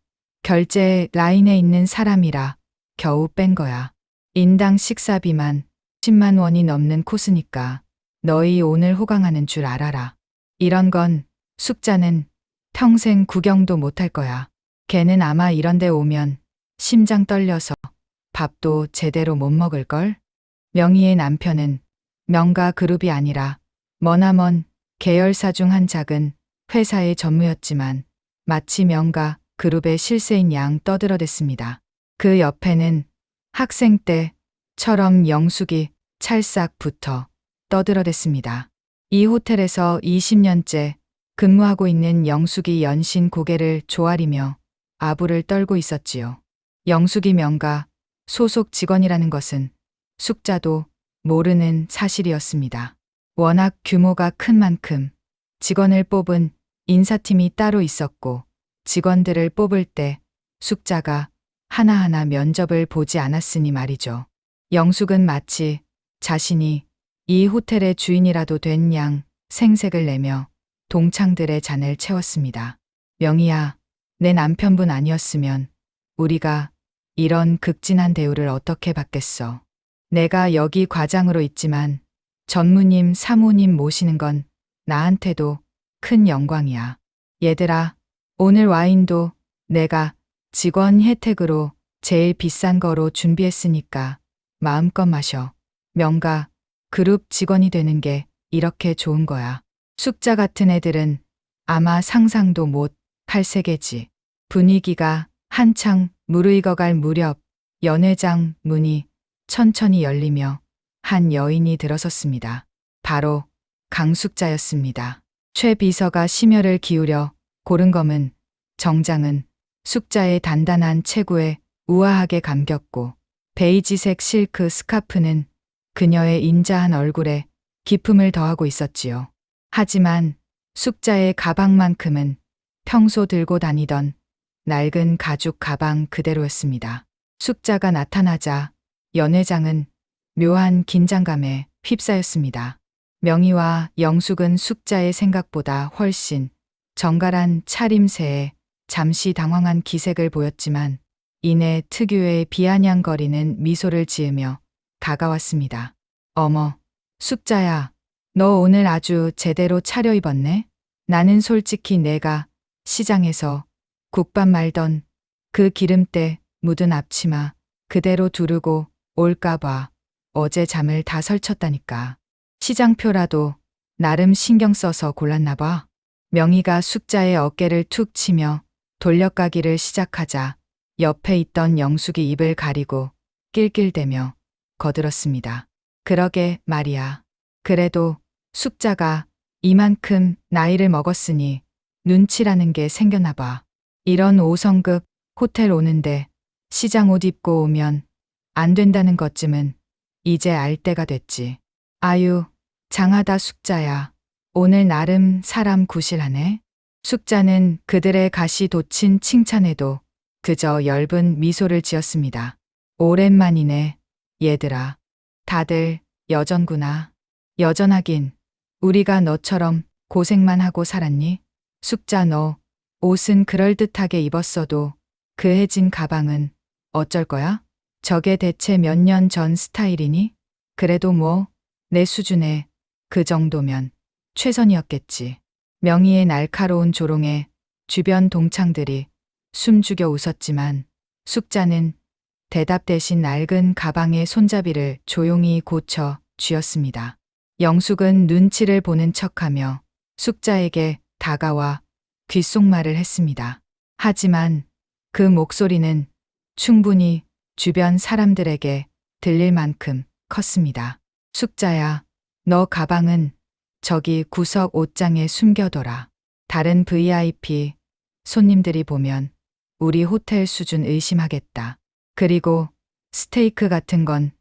결제 라인에 있는 사람이라 겨우 뺀 거야. 인당 식사비만 10만 원이 넘는 코스니까 너희 오늘 호강하는 줄 알아라. 이런 건 숙자는 평생 구경도 못할 거야. 걔는 아마 이런 데 오면 심장 떨려서 밥도 제대로 못 먹을걸? 명희의 남편은 명가 그룹이 아니라 머나먼 계열사 중 한 작은 회사의 전무였지만 마치 명가 그룹의 실세인 양 떠들어댔습니다. 그 옆에는 학생 때처럼 영숙이 찰싹 붙어 떠들어댔습니다. 이 호텔에서 20년째 근무하고 있는 영숙이 연신 고개를 조아리며 아부를 떨고 있었지요. 영숙이 명가 소속 직원이라는 것은 숙자도 모르는 사실이었습니다. 워낙 규모가 큰 만큼 직원을 뽑은 인사팀이 따로 있었고 직원들을 뽑을 때 숙자가 하나하나 면접을 보지 않았으니 말이죠. 영숙은 마치 자신이 이 호텔의 주인이라도 된 양 생색을 내며 동창들의 잔을 채웠습니다. 명희야, 내 남편분 아니었으면 우리가 이런 극진한 대우를 어떻게 받겠어. 내가 여기 과장으로 있지만 전무님, 사모님 모시는 건 나한테도 큰 영광이야. 얘들아, 오늘 와인도 내가 직원 혜택으로 제일 비싼 거로 준비했으니까 마음껏 마셔. 명가 그룹 직원이 되는 게 이렇게 좋은 거야. 숙자 같은 애들은 아마 상상도 못 할 세계지. 분위기가 한창 무르익어갈 무렵 연회장 문이 천천히 열리며 한 여인이 들어섰습니다. 바로 강숙자였습니다. 최 비서가 심혈을 기울여 고른 검은 정장은 숙자의 단단한 체구에 우아하게 감겼고 베이지색 실크 스카프는 그녀의 인자한 얼굴에 기품을 더하고 있었지요. 하지만 숙자의 가방만큼은 평소 들고 다니던 낡은 가죽 가방 그대로였습니다. 숙자가 나타나자 연회장은 묘한 긴장감에 휩싸였습니다. 명희와 영숙은 숙자의 생각보다 훨씬 정갈한 차림새에 잠시 당황한 기색을 보였지만 이내 특유의 비아냥거리는 미소를 지으며 다가왔습니다. 어머, 숙자야, 너 오늘 아주 제대로 차려입었네? 나는 솔직히 내가 시장에서 국밥 말던 그 기름때 묻은 앞치마 그대로 두르고 올까봐 어제 잠을 다 설쳤다니까. 시장표라도 나름 신경 써서 골랐나 봐. 명희가 숙자의 어깨를 툭 치며 돌려가기를 시작하자 옆에 있던 영숙이 입을 가리고 낄낄대며 거들었습니다. 그러게 말이야. 그래도 숙자가 이만큼 나이를 먹었으니 눈치라는 게 생겼나 봐. 이런 5성급 호텔 오는데 시장 옷 입고 오면 안 된다는 것쯤은 이제 알 때가 됐지. 아유, 장하다 숙자야. 오늘 나름 사람 구실하네. 숙자는 그들의 가시 돋친 칭찬에도 그저 엷은 미소를 지었습니다. 오랜만이네, 얘들아. 다들 여전구나. 여전하긴. 우리가 너처럼 고생만 하고 살았니? 숙자 너 옷은 그럴듯하게 입었어도 그 해진 가방은 어쩔 거야? 저게 대체 몇 년 전 스타일이니? 그래도 뭐 내 수준에 그 정도면 최선이었겠지. 명희의 날카로운 조롱에 주변 동창들이 숨죽여 웃었지만 숙자는 대답 대신 낡은 가방의 손잡이를 조용히 고쳐 쥐었습니다. 영숙은 눈치를 보는 척하며 숙자에게 다가와 귓속말을 했습니다. 하지만 그 목소리는 충분히 주변 사람들에게 들릴 만큼 컸습니다. 숙자야, 너 가방은 저기 구석 옷장에 숨겨둬라. 다른 VIP 손님들이 보면 우리 호텔 수준 의심하겠다. 그리고 스테이크 같은 건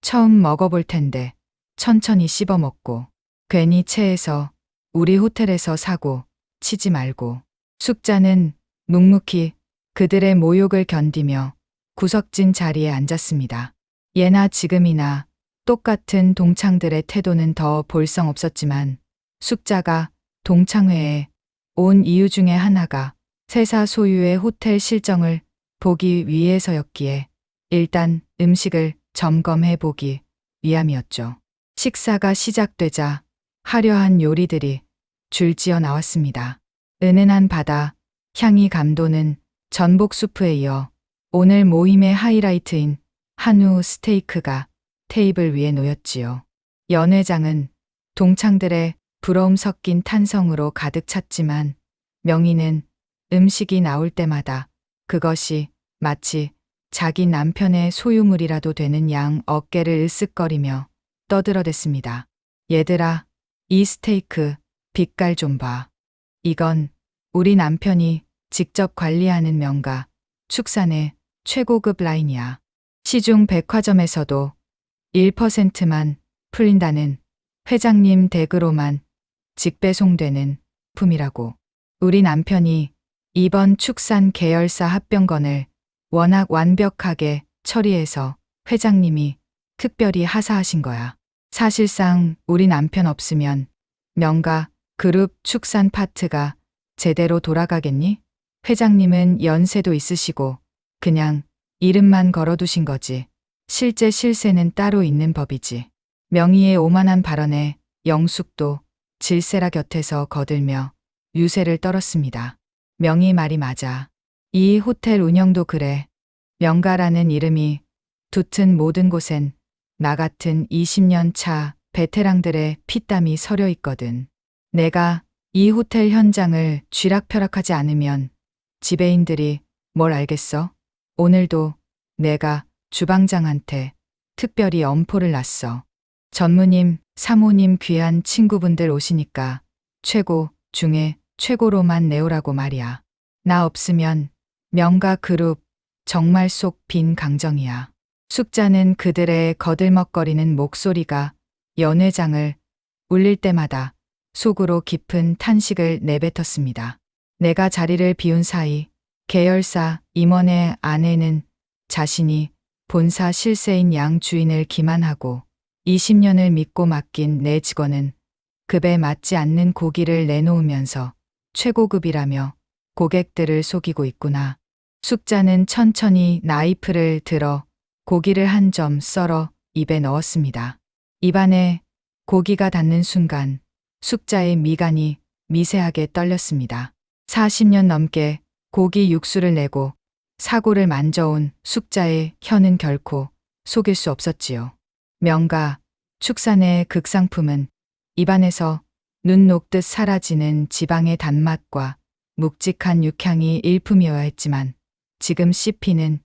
처음 먹어볼 텐데 천천히 씹어 먹고 괜히 체해서 우리 호텔에서 사고 치지 말고. 숙자는 묵묵히 그들의 모욕을 견디며 구석진 자리에 앉았습니다. 예나 지금이나 똑같은 동창들의 태도는 더 볼썽 없었지만 숙자가 동창회에 온 이유 중에 하나가 세사 소유의 호텔 실정을 보기 위해서였기에 일단 음식을 점검해 보기 위함이었죠. 식사가 시작되자 화려한 요리들이 줄지어 나왔습니다. 은은한 바다, 향이 감도는 전복 수프에 이어 오늘 모임의 하이라이트인 한우 스테이크가 테이블 위에 놓였지요. 연 회장은 동창들의 부러움 섞인 탄성으로 가득 찼지만 명희는 음식이 나올 때마다 그것이 마치 자기 남편의 소유물이라도 되는 양 어깨를 으쓱거리며 떠들어댔습니다. 얘들아, 이 스테이크 빛깔 좀 봐. 이건 우리 남편이 직접 관리하는 명가 축산의 최고급 라인이야. 시중 백화점에서도 1%만 풀린다는 회장님 댁으로만 직배송되는 품이라고. 우리 남편이 이번 축산 계열사 합병건을 워낙 완벽하게 처리해서 회장님이 특별히 하사하신 거야. 사실상 우리 남편 없으면 명가 그룹 축산 파트가 제대로 돌아가겠니? 회장님은 연세도 있으시고 그냥 이름만 걸어두신 거지. 실제 실세는 따로 있는 법이지. 명희의 오만한 발언에 영숙도 질세라 곁에서 거들며 유세를 떨었습니다. 명희 말이 맞아. 이 호텔 운영도 그래. 명가라는 이름이 붙은 모든 곳엔 나 같은 20년 차 베테랑들의 피땀이 서려 있거든. 내가 이 호텔 현장을 쥐락펴락하지 않으면 지배인들이 뭘 알겠어? 오늘도 내가 주방장한테 특별히 엄포를 놨어. 전무님, 사모님 귀한 친구분들 오시니까 최고 중에 최고로만 내오라고 말이야. 나 없으면 명가 그룹 정말 속 빈 강정이야. 숙자는 그들의 거들먹거리는 목소리가 연 회장을 울릴 때마다 속으로 깊은 탄식을 내뱉었습니다. 내가 자리를 비운 사이 계열사 임원의 아내는 자신이 본사 실세인 양 주인을 기만하고 20년을 믿고 맡긴 내 직원은 급에 맞지 않는 고기를 내놓으면서 최고급이라며 고객들을 속이고 있구나. 숙자는 천천히 나이프를 들어 고기를 한 점 썰어 입에 넣었습니다. 입안에 고기가 닿는 순간 숙자의 미간이 미세하게 떨렸습니다. 40년 넘게 고기 육수를 내고 사고를 만져온 숙자의 혀는 결코 속일 수 없었지요. 명가, 축산의 극상품은 입안에서 눈 녹듯 사라지는 지방의 단맛과 묵직한 육향이 일품이어야 했지만 지금 씹히는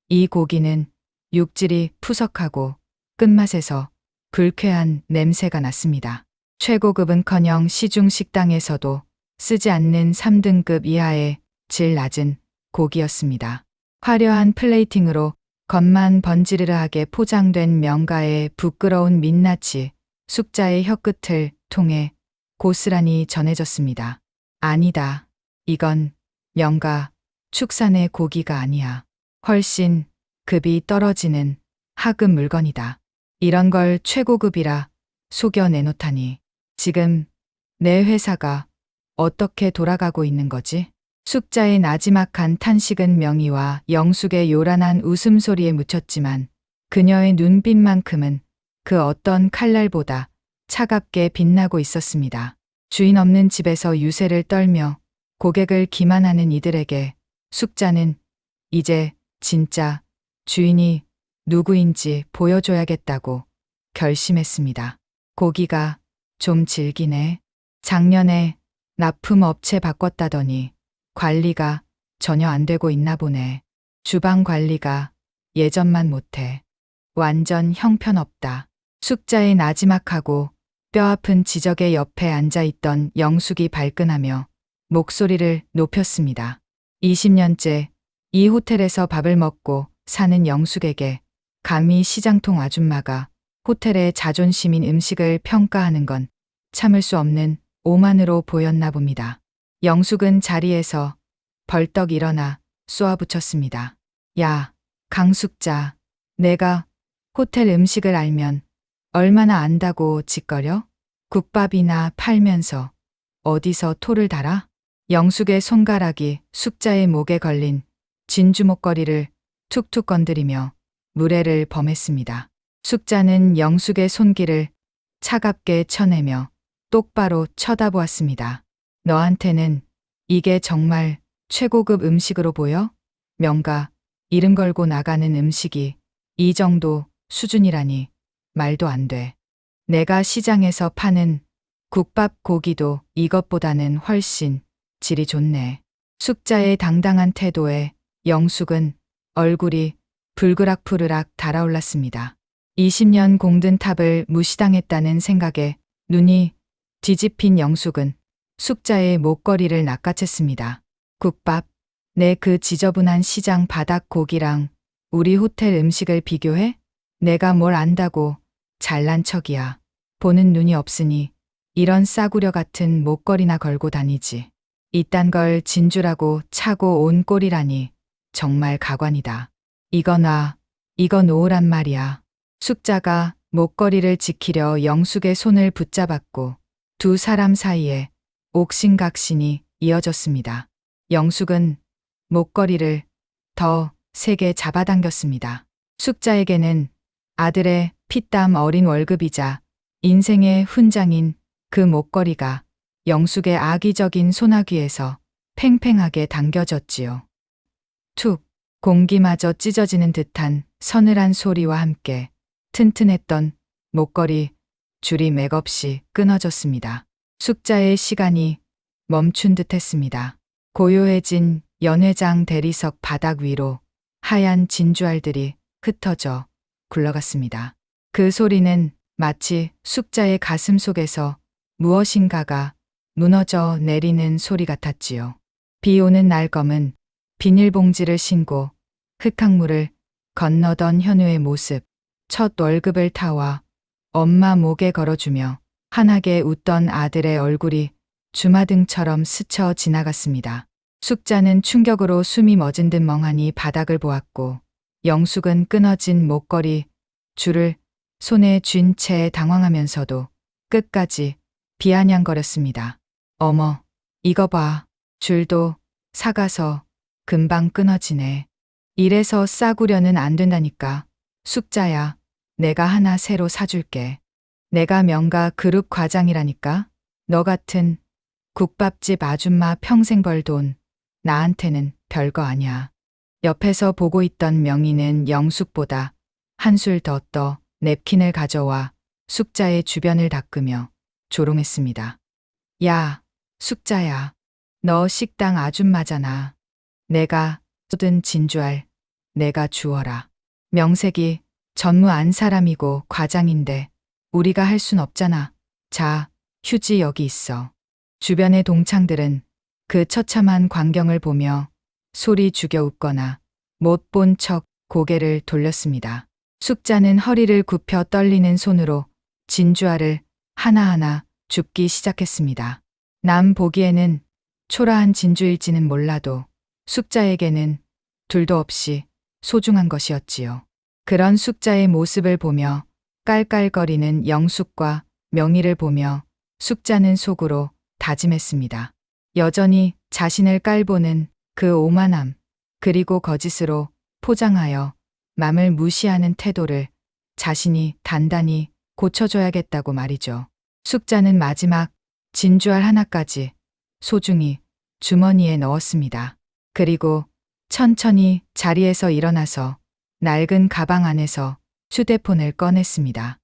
이 고기는 육질이 푸석하고 끝맛에서 불쾌한 냄새가 났습니다. 최고급은커녕 시중 식당에서도 쓰지 않는 3등급 이하의 질 낮은 고기였습니다. 화려한 플레이팅으로 겉만 번지르르하게 포장된 명가의 부끄러운 민낯이 숙자의 혀끝을 통해 고스란히 전해졌습니다. 아니다. 이건 명가 축산의 고기가 아니야. 훨씬 급이 떨어지는 하급 물건이다. 이런 걸 최고급이라 속여 내놓다니. 지금 내 회사가 어떻게 돌아가고 있는 거지? 숙자의 나지막한 탄식은 명희와 영숙의 요란한 웃음소리에 묻혔지만 그녀의 눈빛만큼은 그 어떤 칼날보다 차갑게 빛나고 있었습니다. 주인 없는 집에서 유세를 떨며 고객을 기만하는 이들에게 숙자는 이제 진짜 주인이 누구인지 보여줘야겠다고 결심했습니다. 고기가 좀 질기네. 작년에 납품업체 바꿨다더니 관리가 전혀 안 되고 있나 보네. 주방 관리가 예전만 못해. 완전 형편없다. 숙자의 나지막하고 뼈아픈 지적의 옆에 앉아있던 영숙이 발끈하며 목소리를 높였습니다. 20년째 이 호텔에서 밥을 먹고 사는 영숙에게 감히 시장통 아줌마가 호텔의 자존심인 음식을 평가하는 건 참을 수 없는 오만으로 보였나 봅니다. 영숙은 자리에서 벌떡 일어나 쏘아붙였습니다. 야, 강숙자, 내가 호텔 음식을 알면 얼마나 안다고 짓거려? 국밥이나 팔면서 어디서 토를 달아? 영숙의 손가락이 숙자의 목에 걸린 진주 목걸이를 툭툭 건드리며 무례를 범했습니다. 숙자는 영숙의 손길을 차갑게 쳐내며 똑바로 쳐다보았습니다. 너한테는 이게 정말 최고급 음식으로 보여? 명가, 이름 걸고 나가는 음식이 이 정도 수준이라니 말도 안 돼. 내가 시장에서 파는 국밥 고기도 이것보다는 훨씬 질이 좋네. 숙자의 당당한 태도에 영숙은 얼굴이 불그락푸르락 달아올랐습니다. 20년 공든 탑을 무시당했다는 생각에 눈이 뒤집힌 영숙은 숙자의 목걸이를 낚아챘습니다. 국밥, 내 그 지저분한 시장 바닥 고기랑 우리 호텔 음식을 비교해? 내가 뭘 안다고 잘난 척이야. 보는 눈이 없으니 이런 싸구려 같은 목걸이나 걸고 다니지. 이딴 걸 진주라고 차고 온 꼴이라니 정말 가관이다. 이거 놔, 이거 놓으란 말이야. 숙자가 목걸이를 지키려 영숙의 손을 붙잡았고 두 사람 사이에 옥신각신이 이어졌습니다. 영숙은 목걸이를 더 세게 잡아당겼습니다. 숙자에게는 아들의 피땀 어린 월급이자 인생의 훈장인 그 목걸이가 영숙의 악의적인 소나귀에서 팽팽하게 당겨졌지요. 툭, 공기마저 찢어지는 듯한 서늘한 소리와 함께 튼튼했던 목걸이 줄이 맥없이 끊어졌습니다. 숙자의 시간이 멈춘 듯했습니다. 고요해진 연회장 대리석 바닥 위로 하얀 진주알들이 흩어져 굴러갔습니다. 그 소리는 마치 숙자의 가슴 속에서 무엇인가가 무너져 내리는 소리 같았지요. 비 오는 날 검은 비닐봉지를 신고 흙탕물을 건너던 현우의 모습, 첫 월급을 타와 엄마 목에 걸어주며 환하게 웃던 아들의 얼굴이 주마등처럼 스쳐 지나갔습니다. 숙자는 충격으로 숨이 멎은 듯 멍하니 바닥을 보았고 영숙은 끊어진 목걸이 줄을 손에 쥔 채 당황하면서도 끝까지 비아냥거렸습니다. 어머, 이거 봐. 줄도 사가서 금방 끊어지네. 이래서 싸구려는 안 된다니까. 숙자야, 내가 하나 새로 사줄게. 내가 명가 그룹 과장이라니까. 너 같은 국밥집 아줌마 평생 벌 돈 나한테는 별거 아냐. 옆에서 보고 있던 명희는 영숙보다 한술 더 떠 냅킨을 가져와 숙자의 주변을 닦으며 조롱했습니다. 야, 숙자야. 너 식당 아줌마잖아. 내가 쏟은 진주알 내가 주워라. 명색이 전무 안 사람이고 과장인데 우리가 할 순 없잖아. 자, 휴지 여기 있어. 주변의 동창들은 그 처참한 광경을 보며 소리 죽여 웃거나 못 본 척 고개를 돌렸습니다. 숙자는 허리를 굽혀 떨리는 손으로 진주알을 하나하나 줍기 시작했습니다. 남 보기에는 초라한 진주일지는 몰라도 숙자에게는 둘도 없이 소중한 것이었지요. 그런 숙자의 모습을 보며 깔깔거리는 영숙과 명희를 보며 숙자는 속으로 다짐했습니다. 여전히 자신을 깔보는 그 오만함, 그리고 거짓으로 포장하여 남을 무시하는 태도를 자신이 단단히 고쳐줘야겠다고 말이죠. 숙자는 마지막 진주알 하나까지 소중히 주머니에 넣었습니다. 그리고 천천히 자리에서 일어나서 낡은 가방 안에서 휴대폰을 꺼냈습니다.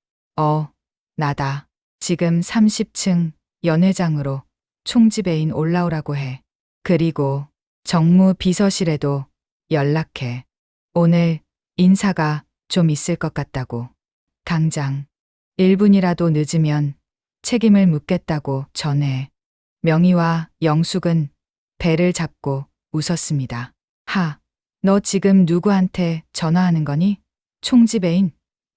나다. 지금 30층 연회장으로 총지배인 올라오라고 해. 그리고 정무 비서실에도 연락해. 오늘 인사가 좀 있을 것 같다고. 당장 1분이라도 늦으면 책임을 묻겠다고 전해. 명희와 영숙은 배를 잡고 웃었습니다. 너 지금 누구한테 전화하는 거니? 총지배인?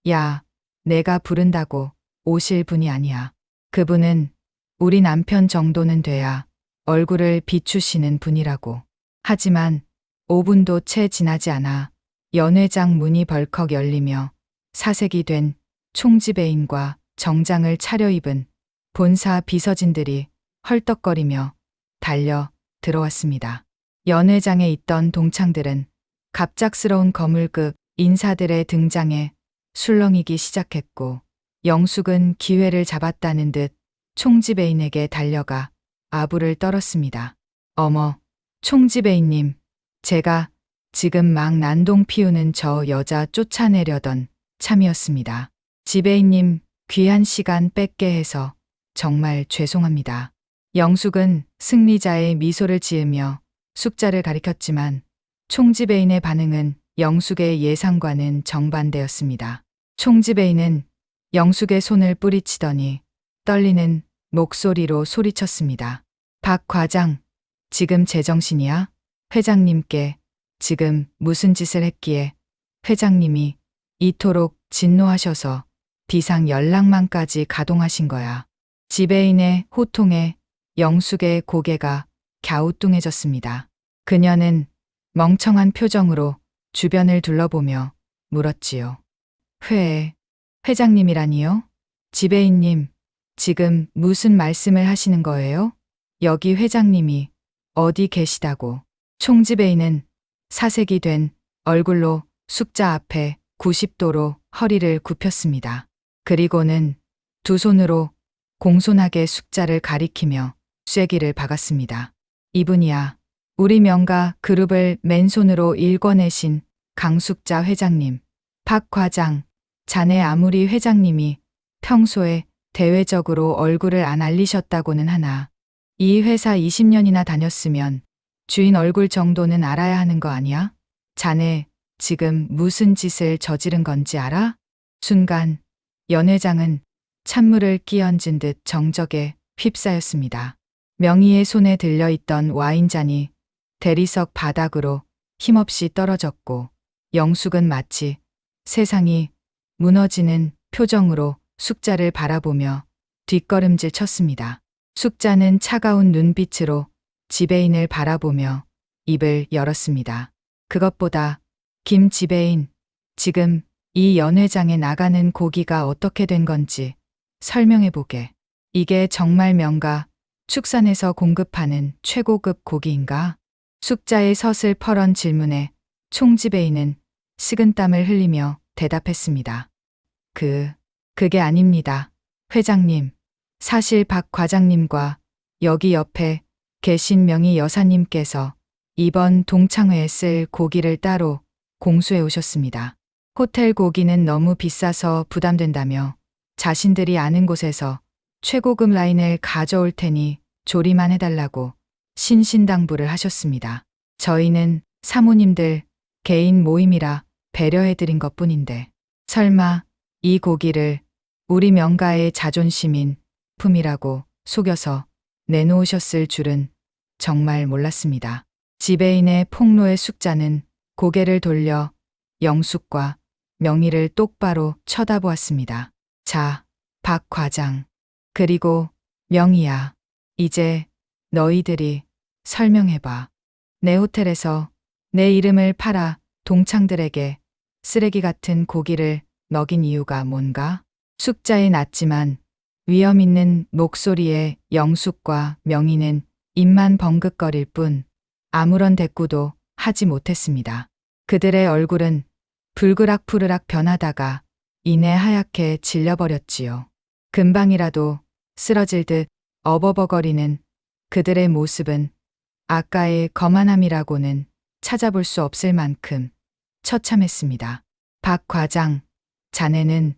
야, 내가 부른다고 오실 분이 아니야. 그분은 우리 남편 정도는 돼야 얼굴을 비추시는 분이라고. 하지만 5분도 채 지나지 않아 연회장 문이 벌컥 열리며 사색이 된 총지배인과 정장을 차려입은 본사 비서진들이 헐떡거리며 달려 들어왔습니다. 연회장에 있던 동창들은 갑작스러운 거물급 인사들의 등장에 술렁이기 시작했고 영숙은 기회를 잡았다는 듯 총지배인에게 달려가 아부를 떨었습니다. 어머, 총지배인님, 제가 지금 막 난동 피우는 저 여자 쫓아내려던 참이었습니다. 지배인님, 귀한 시간 뺏게 해서 정말 죄송합니다. 영숙은 승리자의 미소를 지으며 숙자를 가리켰지만 총지배인의 반응은 영숙의 예상과는 정반대였습니다. 총지배인은 영숙의 손을 뿌리치더니 떨리는 목소리로 소리쳤습니다. 박 과장, 지금 제정신이야? 회장님께 지금 무슨 짓을 했기에 회장님이 이토록 진노하셔서 비상 연락망까지 가동하신 거야. 지배인의 호통에 영숙의 고개가 갸우뚱해졌습니다. 그녀는 멍청한 표정으로 주변을 둘러보며 물었지요. 회장님이라니요? 지배인님, 지금 무슨 말씀을 하시는 거예요? 여기 회장님이 어디 계시다고. 총지배인은 사색이 된 얼굴로 숙자 앞에 90도로 허리를 굽혔습니다. 그리고는 두 손으로 공손하게 숙자를 가리키며 쐐기를 박았습니다. 이분이야. 우리 명가 그룹을 맨손으로 일궈내신 강숙자 회장님. 박 과장, 자네 아무리 회장님이 평소에 대외적으로 얼굴을 안 알리셨다고는 하나 이 회사 20년이나 다녔으면 주인 얼굴 정도는 알아야 하는 거 아니야? 자네 지금 무슨 짓을 저지른 건지 알아? 순간 연 회장은 찬물을 끼얹은 듯 정적에 휩싸였습니다. 명희의 손에 들려있던 와인잔이 대리석 바닥으로 힘없이 떨어졌고 영숙은 마치 세상이 무너지는 표정으로 숙자를 바라보며 뒷걸음질 쳤습니다. 숙자는 차가운 눈빛으로 지배인을 바라보며 입을 열었습니다. 그것보다 김 지배인, 지금 이 연회장에 나가는 고기가 어떻게 된 건지 설명해보게. 이게 정말 명가 축산에서 공급하는 최고급 고기인가? 숙자의 서슬퍼런 질문에 총지배인은 식은땀을 흘리며 대답했습니다. 그게 아닙니다. 회장님, 사실 박 과장님과 여기 옆에 계신 명희 여사님께서 이번 동창회에 쓸 고기를 따로 공수해 오셨습니다. 호텔 고기는 너무 비싸서 부담된다며 자신들이 아는 곳에서 최고급 라인을 가져올 테니 조리만 해달라고 신신당부를 하셨습니다. 저희는 사모님들 개인 모임이라 배려해드린 것뿐인데 설마 이 고기를 우리 명가의 자존심인 품이라고 속여서 내놓으셨을 줄은 정말 몰랐습니다. 지배인의 폭로의 숙자는 고개를 돌려 영숙과 명희를 똑바로 쳐다보았습니다. 자, 박 과장. 그리고 명희야. 이제 너희들이 설명해봐. 내 호텔에서 내 이름을 팔아 동창들에게 쓰레기 같은 고기를 먹인 이유가 뭔가? 숙자의 낮지만 위험 있는 목소리에 영숙과 명희는 입만 벙긋거릴 뿐 아무런 대꾸도 하지 못했습니다. 그들의 얼굴은 불그락푸르락 변하다가 이내 하얗게 질려버렸지요. 금방이라도 쓰러질 듯 어버버거리는 그들의 모습은 아까의 거만함이라고는 찾아볼 수 없을 만큼 처참했습니다. 박 과장, 자네는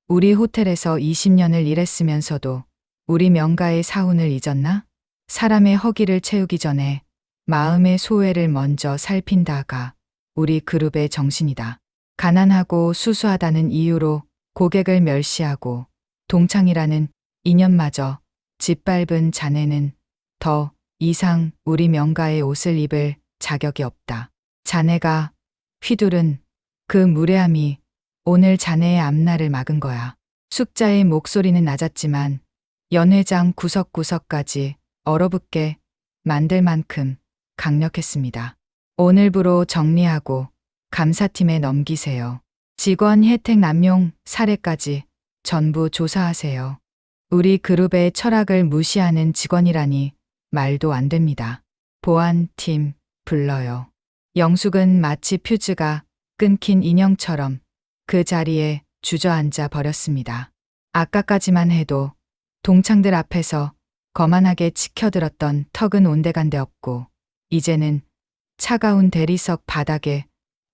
우리 호텔에서 20년을 일했으면서도 우리 명가의 사훈을 잊었나? 사람의 허기를 채우기 전에 마음의 소외를 먼저 살핀다가 우리 그룹의 정신이다. 가난하고 수수하다는 이유로 고객을 멸시하고 동창이라는 인연마저 짓밟은 자네는 더 이상 우리 명가의 옷을 입을 자격이 없다. 자네가 휘두른 그 무례함이 오늘 자네의 앞날을 막은 거야. 숙자의 목소리는 낮았지만 연회장 구석구석까지 얼어붙게 만들 만큼 강력했습니다. 오늘부로 정리하고 감사팀에 넘기세요. 직원 혜택 남용 사례까지 전부 조사하세요. 우리 그룹의 철학을 무시하는 직원이라니 말도 안 됩니다. 보안팀 불러요. 영숙은 마치 퓨즈가 끊긴 인형처럼 그 자리에 주저앉아 버렸습니다. 아까까지만 해도 동창들 앞에서 거만하게 치켜들었던 턱은 온데간데 없고 이제는 차가운 대리석 바닥에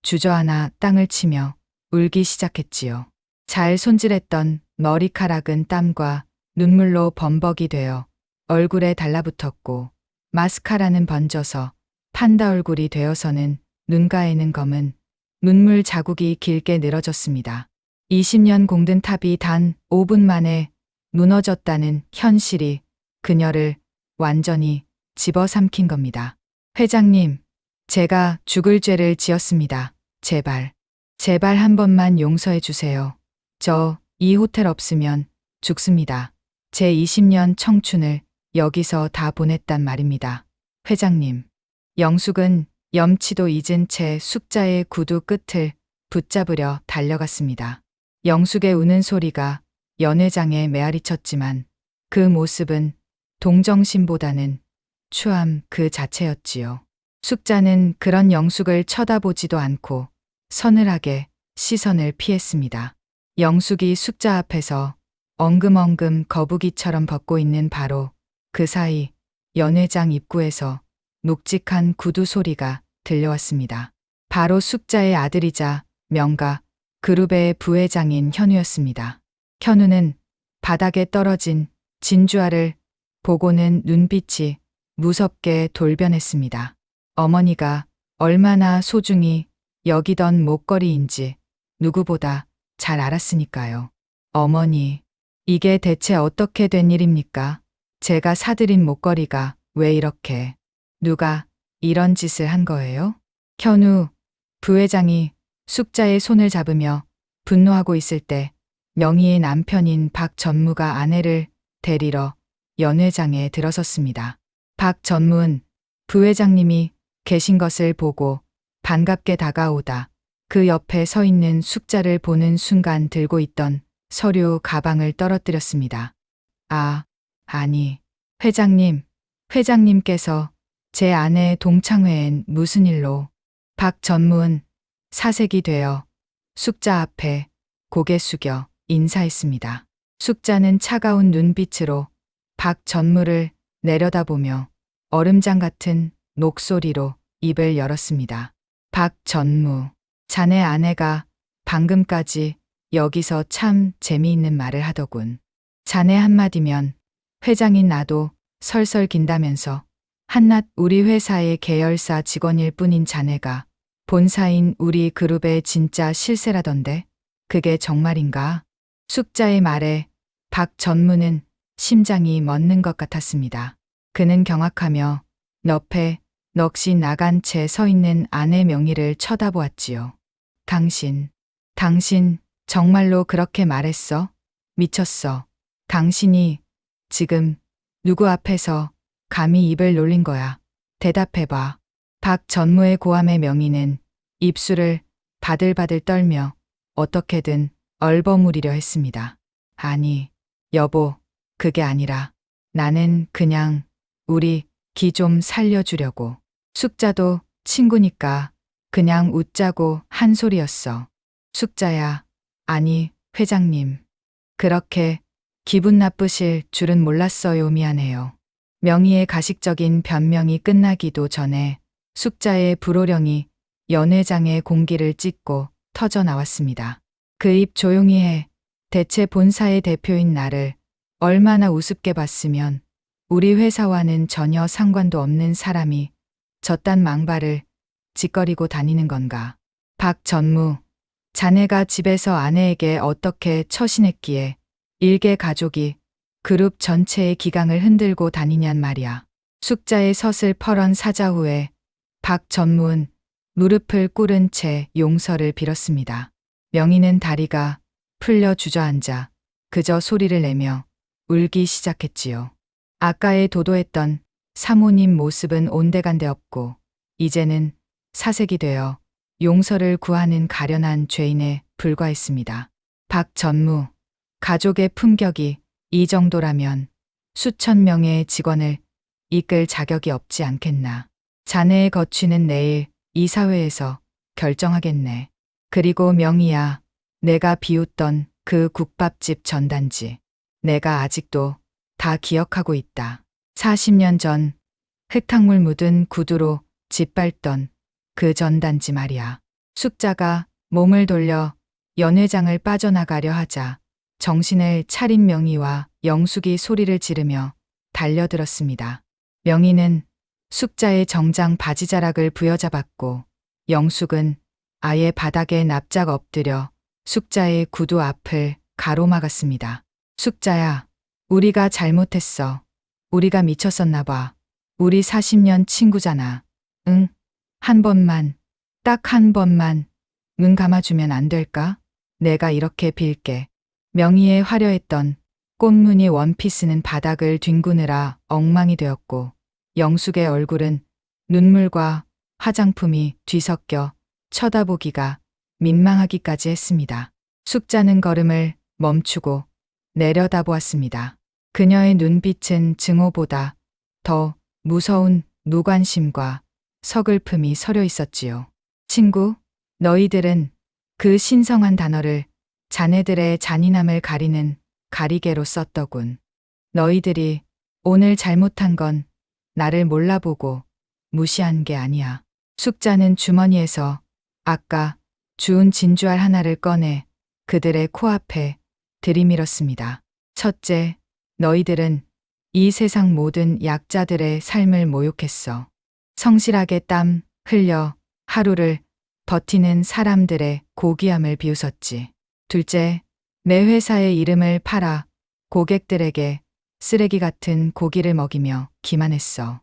주저앉아 땅을 치며 울기 시작했지요. 잘 손질했던 머리카락은 땀과 눈물로 범벅이 되어 얼굴에 달라붙었고 마스카라는 번져서 판다 얼굴이 되어서는 눈가에는 검은 눈물 자국이 길게 늘어졌습니다. 20년 공든 탑이 단 5분 만에 무너졌다는 현실이 그녀를 완전히 집어삼킨 겁니다. 회장님, 제가 죽을 죄를 지었습니다. 제발 한 번만 용서해 주세요. 저 이 호텔 없으면 죽습니다. 제 20년 청춘을 여기서 다 보냈단 말입니다. 회장님. 영숙은 염치도 잊은 채 숙자의 구두 끝을 붙잡으려 달려갔습니다. 영숙의 우는 소리가 연회장에 메아리쳤지만 그 모습은 동정심보다는 추함 그 자체였지요. 숙자는 그런 영숙을 쳐다보지도 않고 서늘하게 시선을 피했습니다. 영숙이 숙자 앞에서 엉금엉금 거북이처럼 벗고 있는 바로 그 사이 연회장 입구에서 묵직한 구두 소리가 들려왔습니다. 바로 숙자의 아들이자 명가 그룹의 부회장인 현우였습니다. 현우는 바닥에 떨어진 진주알을 보고는 눈빛이 무섭게 돌변했습니다. 어머니가 얼마나 소중히 여기던 목걸이인지 누구보다 잘 알았으니까요. 어머니, 이게 대체 어떻게 된 일입니까? 제가 사드린 목걸이가 왜 이렇게... 누가 이런 짓을 한 거예요? 현우 부회장이 숙자의 손을 잡으며 분노하고 있을 때 명희의 남편인 박 전무가 아내를 데리러 연회장에 들어섰습니다. 박 전무는 부회장님이 계신 것을 보고 반갑게 다가오다 그 옆에 서 있는 숙자를 보는 순간 들고 있던 서류 가방을 떨어뜨렸습니다. 아니, 회장님께서 제 아내 동창회엔 무슨 일로? 박 전무는 사색이 되어 숙자 앞에 고개 숙여 인사했습니다. 숙자는 차가운 눈빛으로 박 전무를 내려다보며 얼음장 같은 목소리로 입을 열었습니다. 박 전무, 자네 아내가 방금까지 여기서 참 재미있는 말을 하더군. 자네 한마디면 회장인 나도 설설 긴다면서 한낱 우리 회사의 계열사 직원일 뿐인 자네가 본사인 우리 그룹의 진짜 실세라던데 그게 정말인가? 숙자의 말에 박 전무는 심장이 멎는 것 같았습니다. 그는 경악하며 옆에 넋이 나간 채 서 있는 아내 명희를 쳐다보았지요. 당신 정말로 그렇게 말했어? 미쳤어. 당신이 지금 누구 앞에서 감히 입을 놀린 거야. 대답해봐. 박 전무의 고함에 명희는 입술을 바들바들 떨며 어떻게든 얼버무리려 했습니다. 아니, 여보, 그게 아니라 나는 그냥 우리 기 좀 살려주려고. 숙자도 친구니까 그냥 웃자고 한 소리였어. 숙자야, 아니, 회장님. 그렇게 기분 나쁘실 줄은 몰랐어요. 미안해요. 명희의 가식적인 변명이 끝나기도 전에 숙자의 불호령이 연회장의 공기를 찢고 터져 나왔습니다. 그 입 조용히 해. 대체 본사의 대표인 나를 얼마나 우습게 봤으면 우리 회사와는 전혀 상관도 없는 사람이 저딴 망발을 짓거리고 다니는 건가. 박 전무, 자네가 집에서 아내에게 어떻게 처신했기에 일개 가족이 그룹 전체의 기강을 흔들고 다니냔 말이야. 숙자의 서슬퍼런 사자 후에 박 전무는 무릎을 꿇은 채 용서를 빌었습니다. 명희는 다리가 풀려 주저앉아 그저 소리를 내며 울기 시작했지요. 아까의 도도했던 사모님 모습은 온데간데 없고 이제는 사색이 되어 용서를 구하는 가련한 죄인에 불과했습니다. 박 전무, 가족의 품격이 이 정도라면 수천 명의 직원을 이끌 자격이 없지 않겠나. 자네의 거취는 내일 이사회에서 결정하겠네. 그리고 명희야, 내가 비웃던 그 국밥집 전단지. 내가 아직도 다 기억하고 있다. 40년 전 흙탕물 묻은 구두로 짓밟던 그 전단지 말이야. 숙자가 몸을 돌려 연회장을 빠져나가려 하자 정신을 차린 명희와 영숙이 소리를 지르며 달려들었습니다. 명희는 숙자의 정장 바지자락을 부여잡았고 영숙은 아예 바닥에 납작 엎드려 숙자의 구두 앞을 가로막았습니다. 숙자야, 우리가 잘못했어. 우리가 미쳤었나 봐. 우리 40년 친구잖아. 응? 한 번만, 딱 한 번만 눈 감아주면 안 될까? 내가 이렇게 빌게. 명희의 화려했던 꽃무늬 원피스는 바닥을 뒹구느라 엉망이 되었고 영숙의 얼굴은 눈물과 화장품이 뒤섞여 쳐다보기가 민망하기까지 했습니다. 숙자는 걸음을 멈추고 내려다보았습니다. 그녀의 눈빛은 증오보다 더 무서운 무관심과 서글픔이 서려 있었지요. 친구, 너희들은 그 신성한 단어를 자네들의 잔인함을 가리는 가리개로 썼더군. 너희들이 오늘 잘못한 건 나를 몰라보고 무시한 게 아니야. 숙자는 주머니에서 아까 주운 진주알 하나를 꺼내 그들의 코앞에 들이밀었습니다. 첫째, 너희들은 이 세상 모든 약자들의 삶을 모욕했어. 성실하게 땀 흘려 하루를 버티는 사람들의 고귀함을 비웃었지. 둘째, 내 회사의 이름을 팔아 고객들에게 쓰레기 같은 고기를 먹이며 기만했어.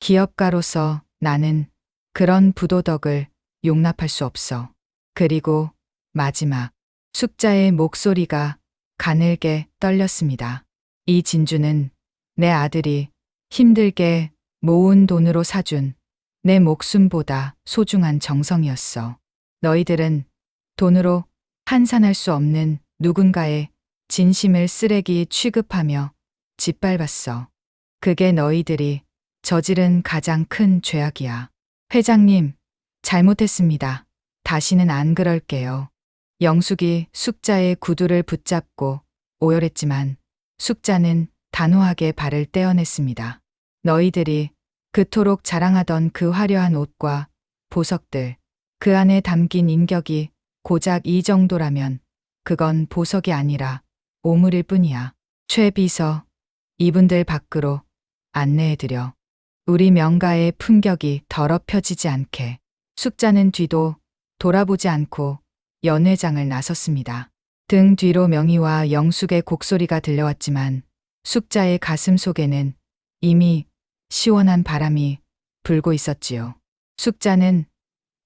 기업가로서 나는 그런 부도덕을 용납할 수 없어. 그리고 마지막, 숙자의 목소리가 가늘게 떨렸습니다. 이 진주는 내 아들이 힘들게 모은 돈으로 사준 내 목숨보다 소중한 정성이었어. 너희들은 돈으로 환산할 수 없는 누군가의 진심을 쓰레기 취급하며 짓밟았어. 그게 너희들이 저지른 가장 큰 죄악이야. 회장님, 잘못했습니다. 다시는 안 그럴게요. 영숙이 숙자의 구두를 붙잡고 오열했지만 숙자는 단호하게 발을 떼어냈습니다. 너희들이 그토록 자랑하던 그 화려한 옷과 보석들, 그 안에 담긴 인격이 고작 이 정도라면 그건 보석이 아니라 오물일 뿐이야. 최 비서, 이분들 밖으로 안내해드려. 우리 명가의 품격이 더럽혀지지 않게. 숙자는 뒤도 돌아보지 않고 연회장을 나섰습니다. 등 뒤로 명희와 영숙의 곡소리가 들려왔지만 숙자의 가슴 속에는 이미 시원한 바람이 불고 있었지요. 숙자는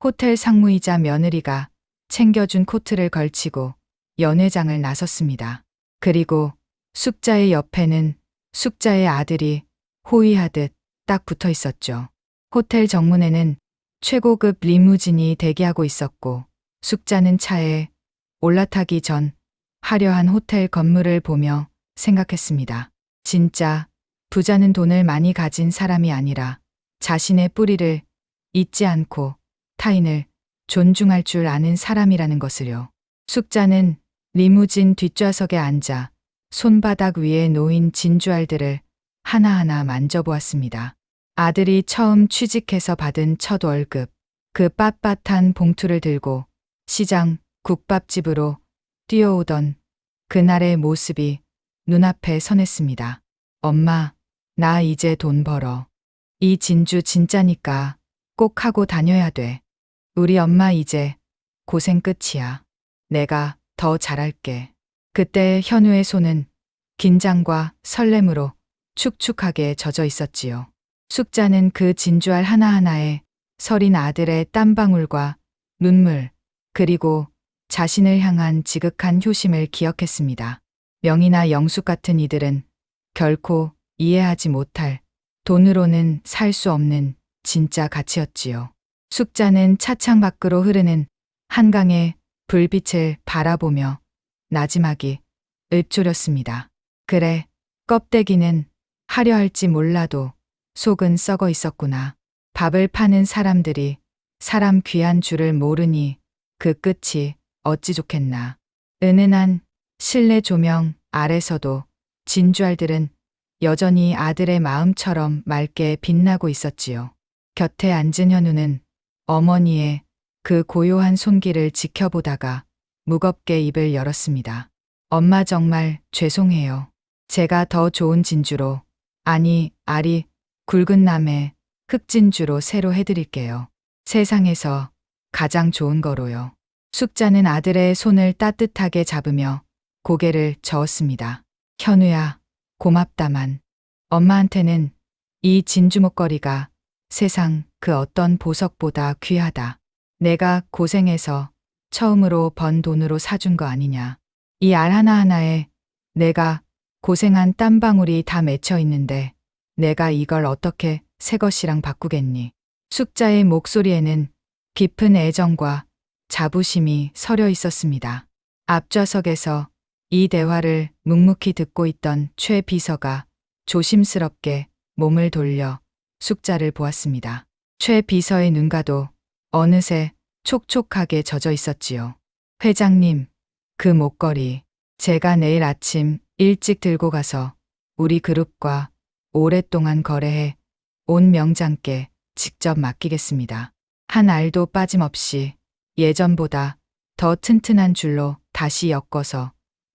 호텔 상무이자 며느리가 챙겨준 코트를 걸치고 연회장을 나섰습니다. 그리고 숙자의 옆에는 숙자의 아들이 호위하듯 딱 붙어 있었죠. 호텔 정문에는 최고급 리무진이 대기하고 있었고 숙자는 차에 올라타기 전 화려한 호텔 건물을 보며 생각했습니다. 진짜 부자는 돈을 많이 가진 사람이 아니라 자신의 뿌리를 잊지 않고 타인을 존중할 줄 아는 사람이라는 것을요. 숙자는 리무진 뒷좌석에 앉아 손바닥 위에 놓인 진주알들을 하나하나 만져보았습니다. 아들이 처음 취직해서 받은 첫 월급, 그 빳빳한 봉투를 들고 시장 국밥집으로 뛰어오던 그날의 모습이 눈앞에 선했습니다. 엄마, 나 이제 돈 벌어. 이 진주 진짜니까 꼭 하고 다녀야 돼. 우리 엄마 이제 고생 끝이야. 내가 더 잘할게. 그때 현우의 손은 긴장과 설렘으로 축축하게 젖어 있었지요. 숙자는 그 진주알 하나하나에 서린 아들의 땀방울과 눈물, 그리고 자신을 향한 지극한 효심을 기억했습니다. 명희나 영숙 같은 이들은 결코 이해하지 못할 돈으로는 살 수 없는 진짜 가치였지요. 숙자는 차창 밖으로 흐르는 한강의 불빛을 바라보며 나지막이 읊조렸습니다. 그래, 껍데기는 하려 할지 몰라도 속은 썩어 있었구나. 밥을 파는 사람들이 사람 귀한 줄을 모르니 그 끝이 어찌 좋겠나. 은은한 실내 조명 아래서도 진주알들은 여전히 아들의 마음처럼 맑게 빛나고 있었지요. 곁에 앉은 현우는 어머니의 그 고요한 손길을 지켜보다가 무겁게 입을 열었습니다. 엄마 정말 죄송해요. 제가 더 좋은 진주로, 아니, 알이 굵은 남의 흑진주로 새로 해드릴게요. 세상에서 가장 좋은 거로요. 숙자는 아들의 손을 따뜻하게 잡으며 고개를 저었습니다. 현우야, 고맙다만 엄마한테는 이 진주 목걸이가 세상 그 어떤 보석보다 귀하다. 내가 고생해서 처음으로 번 돈으로 사준 거 아니냐. 이 알 하나하나에 내가 고생한 땀방울이 다 맺혀 있는데 내가 이걸 어떻게 새 것이랑 바꾸겠니. 숙자의 목소리에는 깊은 애정과 자부심이 서려 있었습니다. 앞좌석에서 이 대화를 묵묵히 듣고 있던 최 비서가 조심스럽게 몸을 돌려 숙자를 보았습니다. 최 비서의 눈가도 어느새 촉촉하게 젖어 있었지요. 회장님, 그 목걸이 제가 내일 아침 일찍 들고 가서 우리 그룹과 오랫동안 거래해 온 명장께 직접 맡기겠습니다. 한 알도 빠짐없이 예전보다 더 튼튼한 줄로 다시 엮어서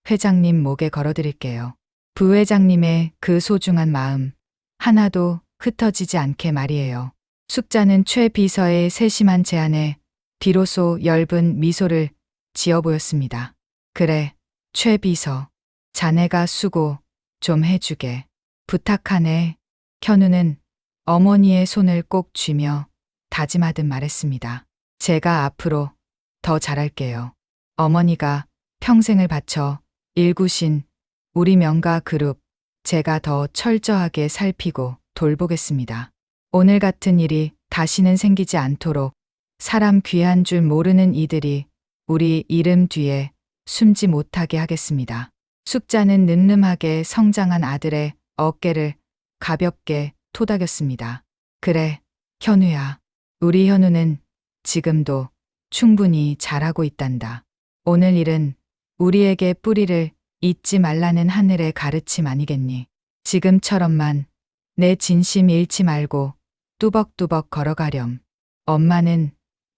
회장님 목에 걸어드릴게요. 부회장님의 그 소중한 마음 하나도 흩어지지 않게 말이에요. 숙자는 최 비서의 세심한 제안에 비로소 엷은 미소를 지어 보였습니다. 그래, 최 비서. 자네가 수고 좀 해주게. 부탁하네. 현우는 어머니의 손을 꼭 쥐며 다짐하듯 말했습니다. 제가 앞으로 더 잘할게요. 어머니가 평생을 바쳐 일구신 우리 명가 그룹 제가 더 철저하게 살피고 돌보겠습니다. 오늘 같은 일이 다시는 생기지 않도록 사람 귀한 줄 모르는 이들이 우리 이름 뒤에 숨지 못하게 하겠습니다. 숙자는 늠름하게 성장한 아들의 어깨를 가볍게 토닥였습니다. 그래, 현우야. 우리 현우는 지금도 충분히 잘하고 있단다. 오늘 일은 우리에게 뿌리를 잊지 말라는 하늘의 가르침 아니겠니? 지금처럼만 내 진심 잃지 말고 뚜벅뚜벅 걸어가렴. 엄마는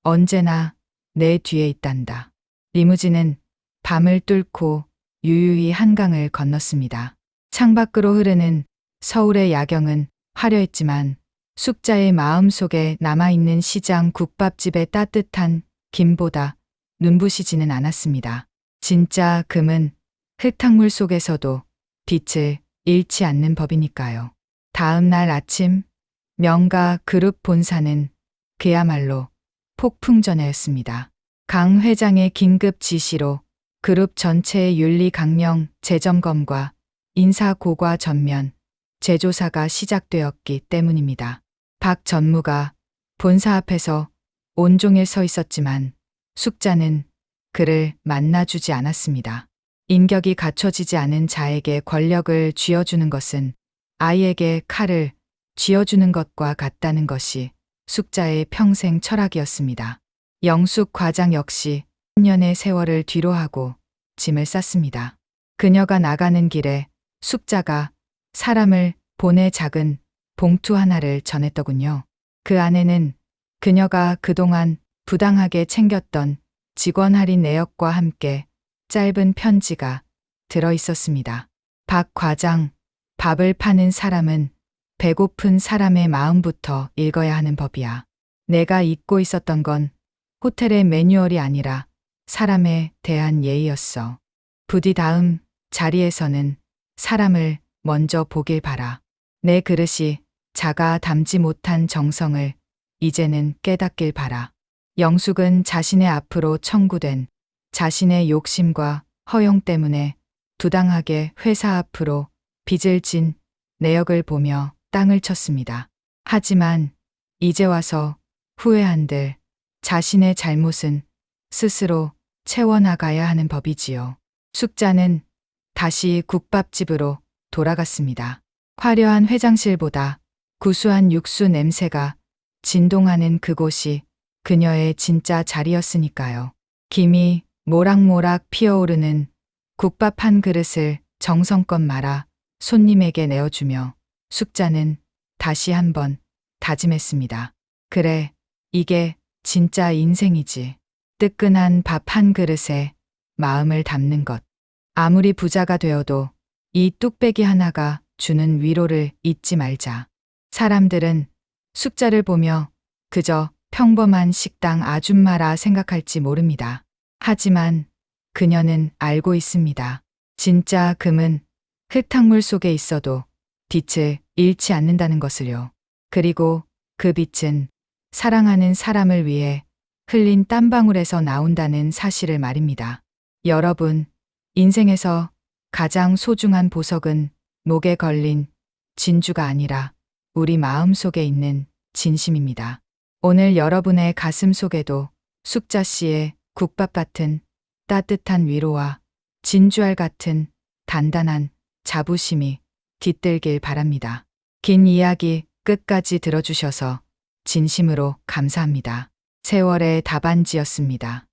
언제나 내 뒤에 있단다. 리무진은 밤을 뚫고 유유히 한강을 건넜습니다. 창밖으로 흐르는 서울의 야경은 화려했지만 숙자의 마음속에 남아있는 시장 국밥집의 따뜻한 김보다 눈부시지는 않았습니다. 진짜 금은 흙탕물 속에서도 빛을 잃지 않는 법이니까요. 다음 날 아침 명가 그룹 본사는 그야말로 폭풍전야였습니다. 강 회장의 긴급 지시로 그룹 전체의 윤리 강령 재점검과 인사 고과 전면 재조사가 시작되었기 때문입니다. 박 전무가 본사 앞에서 온종일 서 있었지만 숙자는 그를 만나주지 않았습니다. 인격이 갖춰지지 않은 자에게 권력을 쥐어주는 것은 아이에게 칼을 쥐어주는 것과 같다는 것이 숙자의 평생 철학이었습니다. 영숙 과장 역시 10년의 세월을 뒤로하고 짐을 쌌습니다. 그녀가 나가는 길에 숙자가 사람을 보내 작은 봉투 하나를 전했더군요. 그 안에는 그녀가 그동안 부당하게 챙겼던 직원 할인 내역과 함께 짧은 편지가 들어 있었습니다. 박 과장, 밥을 파는 사람은 배고픈 사람의 마음부터 읽어야 하는 법이야. 내가 잊고 있었던 건 호텔의 매뉴얼이 아니라 사람에 대한 예의였어. 부디 다음 자리에서는 사람을 먼저 보길 바라. 내 그릇이 자가 담지 못한 정성을 이제는 깨닫길 바라. 영숙은 자신의 앞으로 청구된 자신의 욕심과 허용 때문에 부당하게 회사 앞으로 빚을 진 내역을 보며 땅을 쳤습니다. 하지만 이제 와서 후회한들 자신의 잘못은 스스로 채워나가야 하는 법이지요. 숙자는 다시 국밥집으로 돌아갔습니다. 화려한 회장실보다 구수한 육수 냄새가 진동하는 그곳이 그녀의 진짜 자리였으니까요. 김이 모락모락 피어오르는 국밥 한 그릇을 정성껏 말아 손님에게 내어주며 숙자는 다시 한번 다짐했습니다. 그래, 이게 진짜 인생이지. 뜨끈한 밥 한 그릇에 마음을 담는 것. 아무리 부자가 되어도 이 뚝배기 하나가 주는 위로를 잊지 말자. 사람들은 숙자를 보며 그저 평범한 식당 아줌마라 생각할지 모릅니다. 하지만 그녀는 알고 있습니다. 진짜 금은 흙탕물 속에 있어도 빛을 잃지 않는다는 것을요. 그리고 그 빛은 사랑하는 사람을 위해 흘린 땀방울에서 나온다는 사실을 말입니다. 여러분, 인생에서 가장 소중한 보석은 목에 걸린 진주가 아니라 우리 마음 속에 있는 진심입니다. 오늘 여러분의 가슴 속에도 숙자 씨의 국밥 같은 따뜻한 위로와 진주알 같은 단단한 자부심이 깃들길 바랍니다. 긴 이야기 끝까지 들어주셔서 진심으로 감사합니다. 세월의 답안지였습니다.